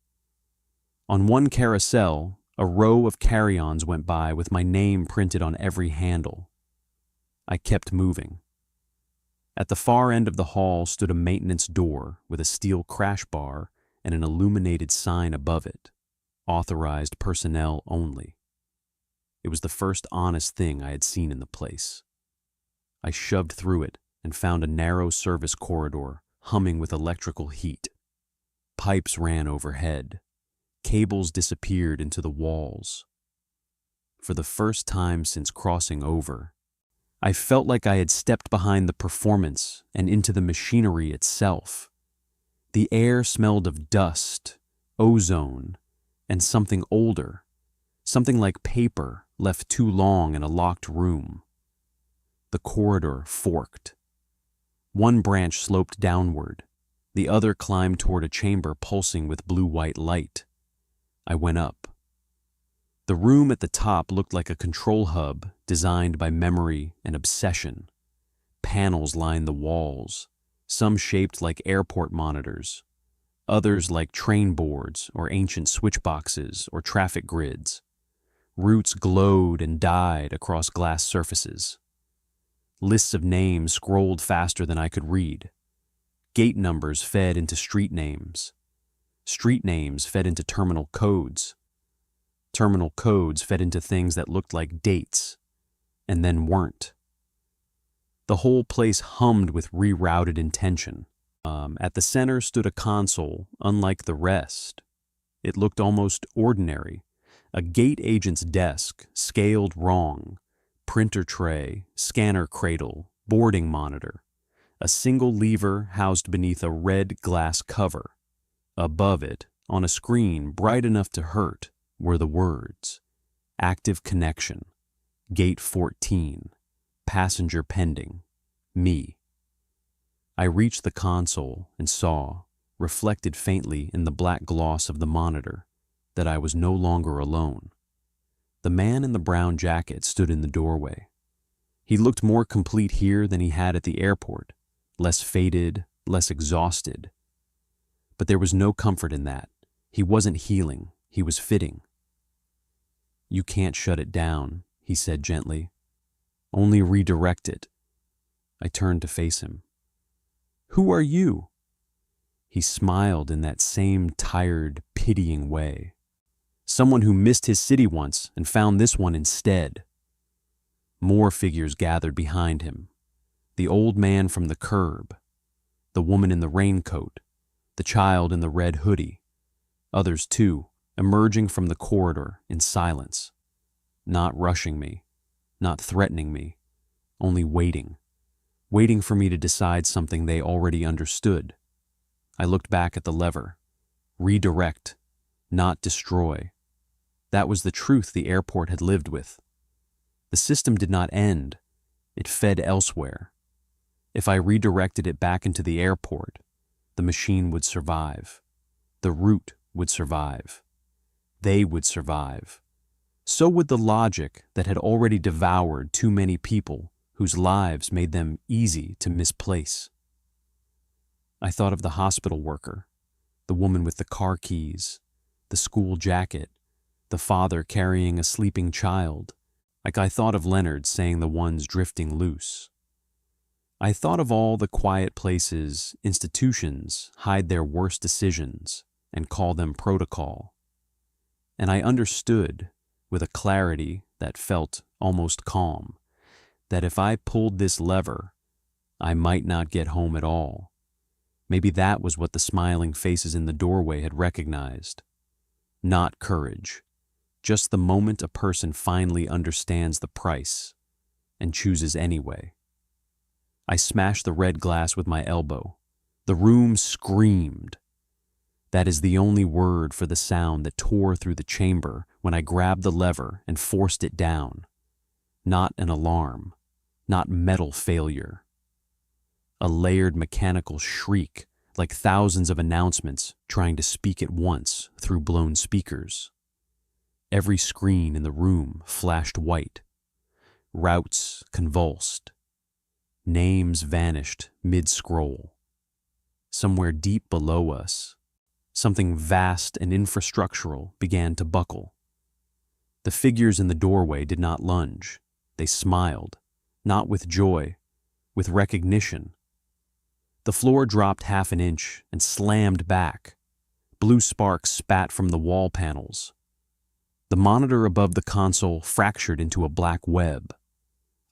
On one carousel, a row of carry-ons went by with my name printed on every handle. I kept moving. At the far end of the hall stood a maintenance door with a steel crash bar and an illuminated sign above it, authorized personnel only. It was the first honest thing I had seen in the place. I shoved through it and found a narrow service corridor humming with electrical heat. Pipes ran overhead. Cables disappeared into the walls. For the first time since crossing over, I felt like I had stepped behind the performance and into the machinery itself. The air smelled of dust, ozone, and something older, something like paper left too long in a locked room. The corridor forked. One branch sloped downward, the other climbed toward a chamber pulsing with blue-white light. I went up. The room at the top looked like a control hub designed by memory and obsession. Panels lined the walls, some shaped like airport monitors, others like train boards or ancient switchboxes or traffic grids. Roots glowed and died across glass surfaces. Lists of names scrolled faster than I could read. Gate numbers fed into street names. Street names fed into terminal codes. Terminal codes fed into things that looked like dates, and then weren't. The whole place hummed with rerouted intention. At the center stood a console, unlike the rest. It looked almost ordinary. A gate agent's desk, scaled wrong, printer tray, scanner cradle, boarding monitor. A single lever housed beneath a red glass cover. Above it, on a screen bright enough to hurt, were the words, "Active connection, gate 14, passenger pending, me." I reached the console and saw, reflected faintly in the black gloss of the monitor, that I was no longer alone. The man in the brown jacket stood in the doorway. He looked more complete here than he had at the airport, less faded, less exhausted. But there was no comfort in that. He wasn't healing, he was fitting. "You can't shut it down," he said gently. "Only redirect it." I turned to face him. "Who are you?" He smiled in that same tired, pitying way. "Someone who missed his city once and found this one instead." More figures gathered behind him. The old man from the curb, the woman in the raincoat, the child in the red hoodie, others too, emerging from the corridor in silence, not rushing me, not threatening me, only waiting for me to decide something they already understood. I looked back at the lever. Redirect, not destroy. That was the truth the airport had lived with. The system did not end. It fed elsewhere. If I redirected it back into the airport, the machine would survive. The route would survive. They would survive. So would the logic that had already devoured too many people whose lives made them easy to misplace. I thought of the hospital worker, the woman with the car keys, the school jacket, the father carrying a sleeping child, like I thought of Leonard saying the ones drifting loose. I thought of all the quiet places institutions hide their worst decisions and call them protocol. And I understood, with a clarity that felt almost calm, that if I pulled this lever, I might not get home at all. Maybe that was what the smiling faces in the doorway had recognized. Not courage, just the moment a person finally understands the price and chooses anyway. I smashed the red glass with my elbow. The room screamed. That is the only word for the sound that tore through the chamber when I grabbed the lever and forced it down. Not an alarm, not metal failure. A layered mechanical shriek, like thousands of announcements trying to speak at once through blown speakers. Every screen in the room flashed white. Routes convulsed. Names vanished mid-scroll. Somewhere deep below us, something vast and infrastructural began to buckle. The figures in the doorway did not lunge. They smiled, not with joy, with recognition. The floor dropped half an inch and slammed back. Blue sparks spat from the wall panels. The monitor above the console fractured into a black web.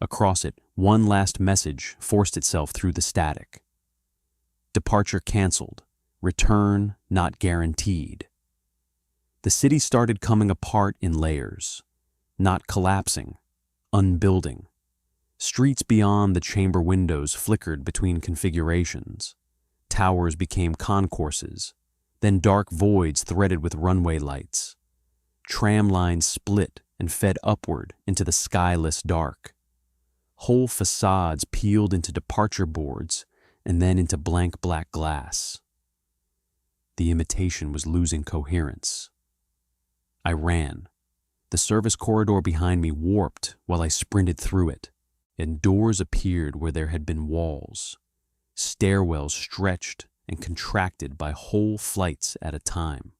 Across it, one last message forced itself through the static. Departure canceled. Return not guaranteed. The city started coming apart in layers, not collapsing, unbuilding. Streets beyond the chamber windows flickered between configurations. Towers became concourses, then dark voids threaded with runway lights. Tram lines split and fed upward into the skyless dark. Whole facades peeled into departure boards and then into blank black glass. The imitation was losing coherence. I ran. The service corridor behind me warped while I sprinted through it, and doors appeared where there had been walls. Stairwells stretched and contracted by whole flights at a time.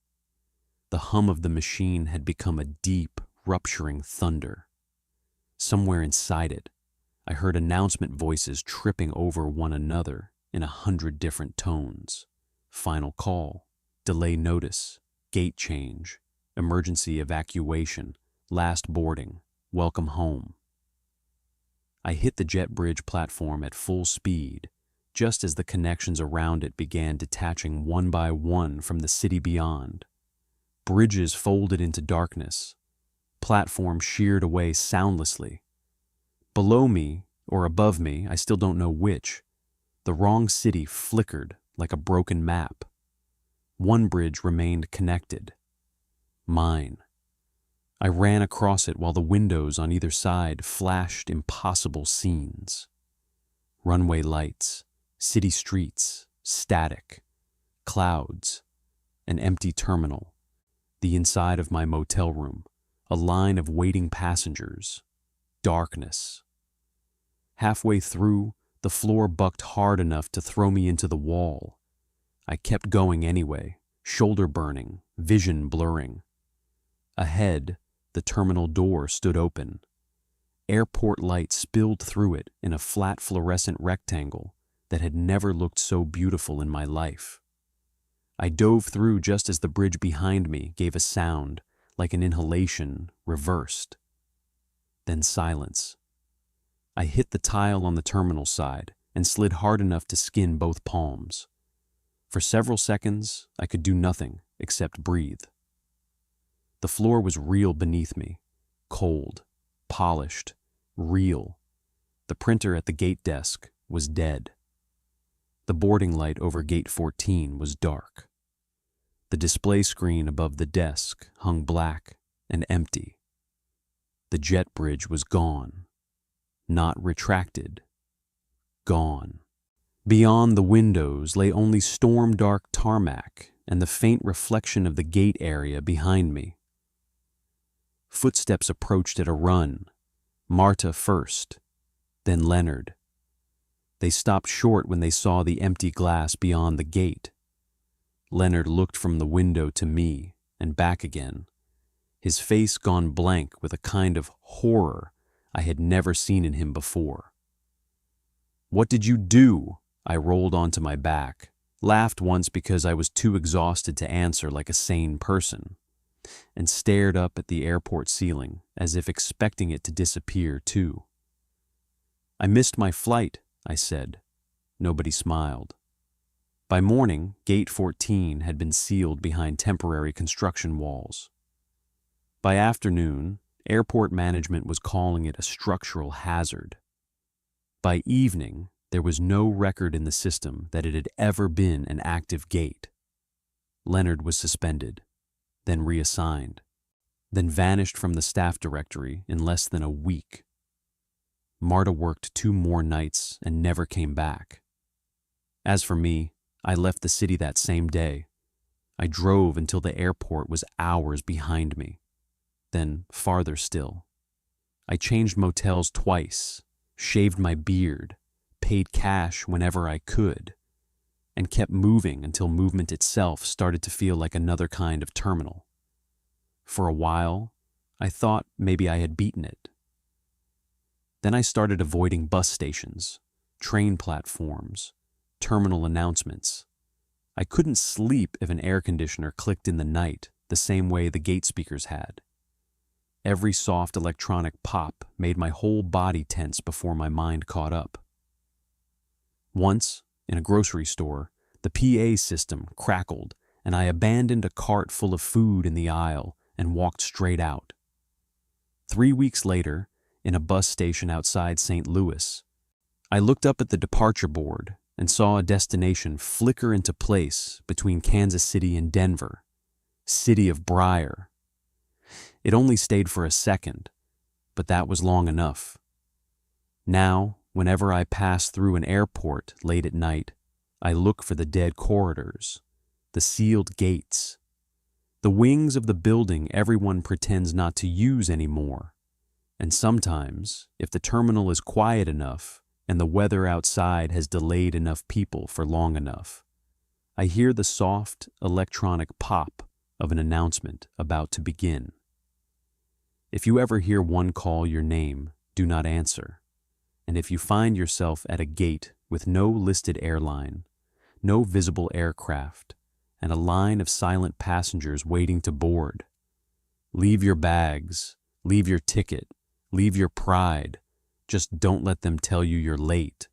The hum of the machine had become a deep, rupturing thunder. Somewhere inside it, I heard announcement voices tripping over one another in 100 different tones. Final call, delay notice, gate change, emergency evacuation, last boarding, welcome home. I hit the jet bridge platform at full speed, just as the connections around it began detaching one by one from the city beyond. Bridges folded into darkness. Platform sheared away soundlessly. Below me, or above me, I still don't know which, the wrong city flickered like a broken map. One bridge remained connected. Mine. I ran across it while the windows on either side flashed impossible scenes. Runway lights, city streets, static, clouds, an empty terminal, the inside of my motel room, a line of waiting passengers, darkness. Halfway through, the floor bucked hard enough to throw me into the wall. I kept going anyway, shoulder burning, vision blurring. Ahead, the terminal door stood open. Airport light spilled through it in a flat fluorescent rectangle that had never looked so beautiful in my life. I dove through just as the bridge behind me gave a sound like an inhalation reversed. Then silence. I hit the tile on the terminal side and slid hard enough to skin both palms. For several seconds, I could do nothing except breathe. The floor was real beneath me, cold, polished, real. The printer at the gate desk was dead. The boarding light over gate 14 was dark. The display screen above the desk hung black and empty. The jet bridge was gone. Not retracted. Gone. Beyond the windows lay only storm-dark tarmac and the faint reflection of the gate area behind me. Footsteps approached at a run, Marta first, then Leonard. They stopped short when they saw the empty glass beyond the gate. Leonard looked from the window to me and back again, his face gone blank with a kind of horror I had never seen in him before. "What did you do?" I rolled onto my back, laughed once because I was too exhausted to answer like a sane person, and stared up at the airport ceiling as if expecting it to disappear too. "I missed my flight," I said. Nobody smiled. By morning, Gate 14 had been sealed behind temporary construction walls. By afternoon, airport management was calling it a structural hazard. By evening, there was no record in the system that it had ever been an active gate. Leonard was suspended, then reassigned, then vanished from the staff directory in less than a week. Marta worked 2 more nights and never came back. As for me, I left the city that same day. I drove until the airport was hours behind me, then farther still. I changed motels twice, shaved my beard, paid cash whenever I could, and kept moving until movement itself started to feel like another kind of terminal. For a while, I thought maybe I had beaten it. Then I started avoiding bus stations, train platforms, terminal announcements. I couldn't sleep if an air conditioner clicked in the night the same way the gate speakers had. Every soft electronic pop made my whole body tense before my mind caught up. Once, in a grocery store, the PA system crackled and I abandoned a cart full of food in the aisle and walked straight out. 3 weeks later, in a bus station outside St. Louis, I looked up at the departure board and saw a destination flicker into place between Kansas City and Denver, city of Briar. It only stayed for a second, but that was long enough. Now, whenever I pass through an airport late at night, I look for the dead corridors, the sealed gates, the wings of the building everyone pretends not to use anymore. And sometimes, if the terminal is quiet enough and the weather outside has delayed enough people for long enough, I hear the soft electronic pop of an announcement about to begin. If you ever hear one call your name, do not answer. And if you find yourself at a gate with no listed airline, no visible aircraft, and a line of silent passengers waiting to board, leave your bags, leave your ticket, leave your pride. Just don't let them tell you you're late.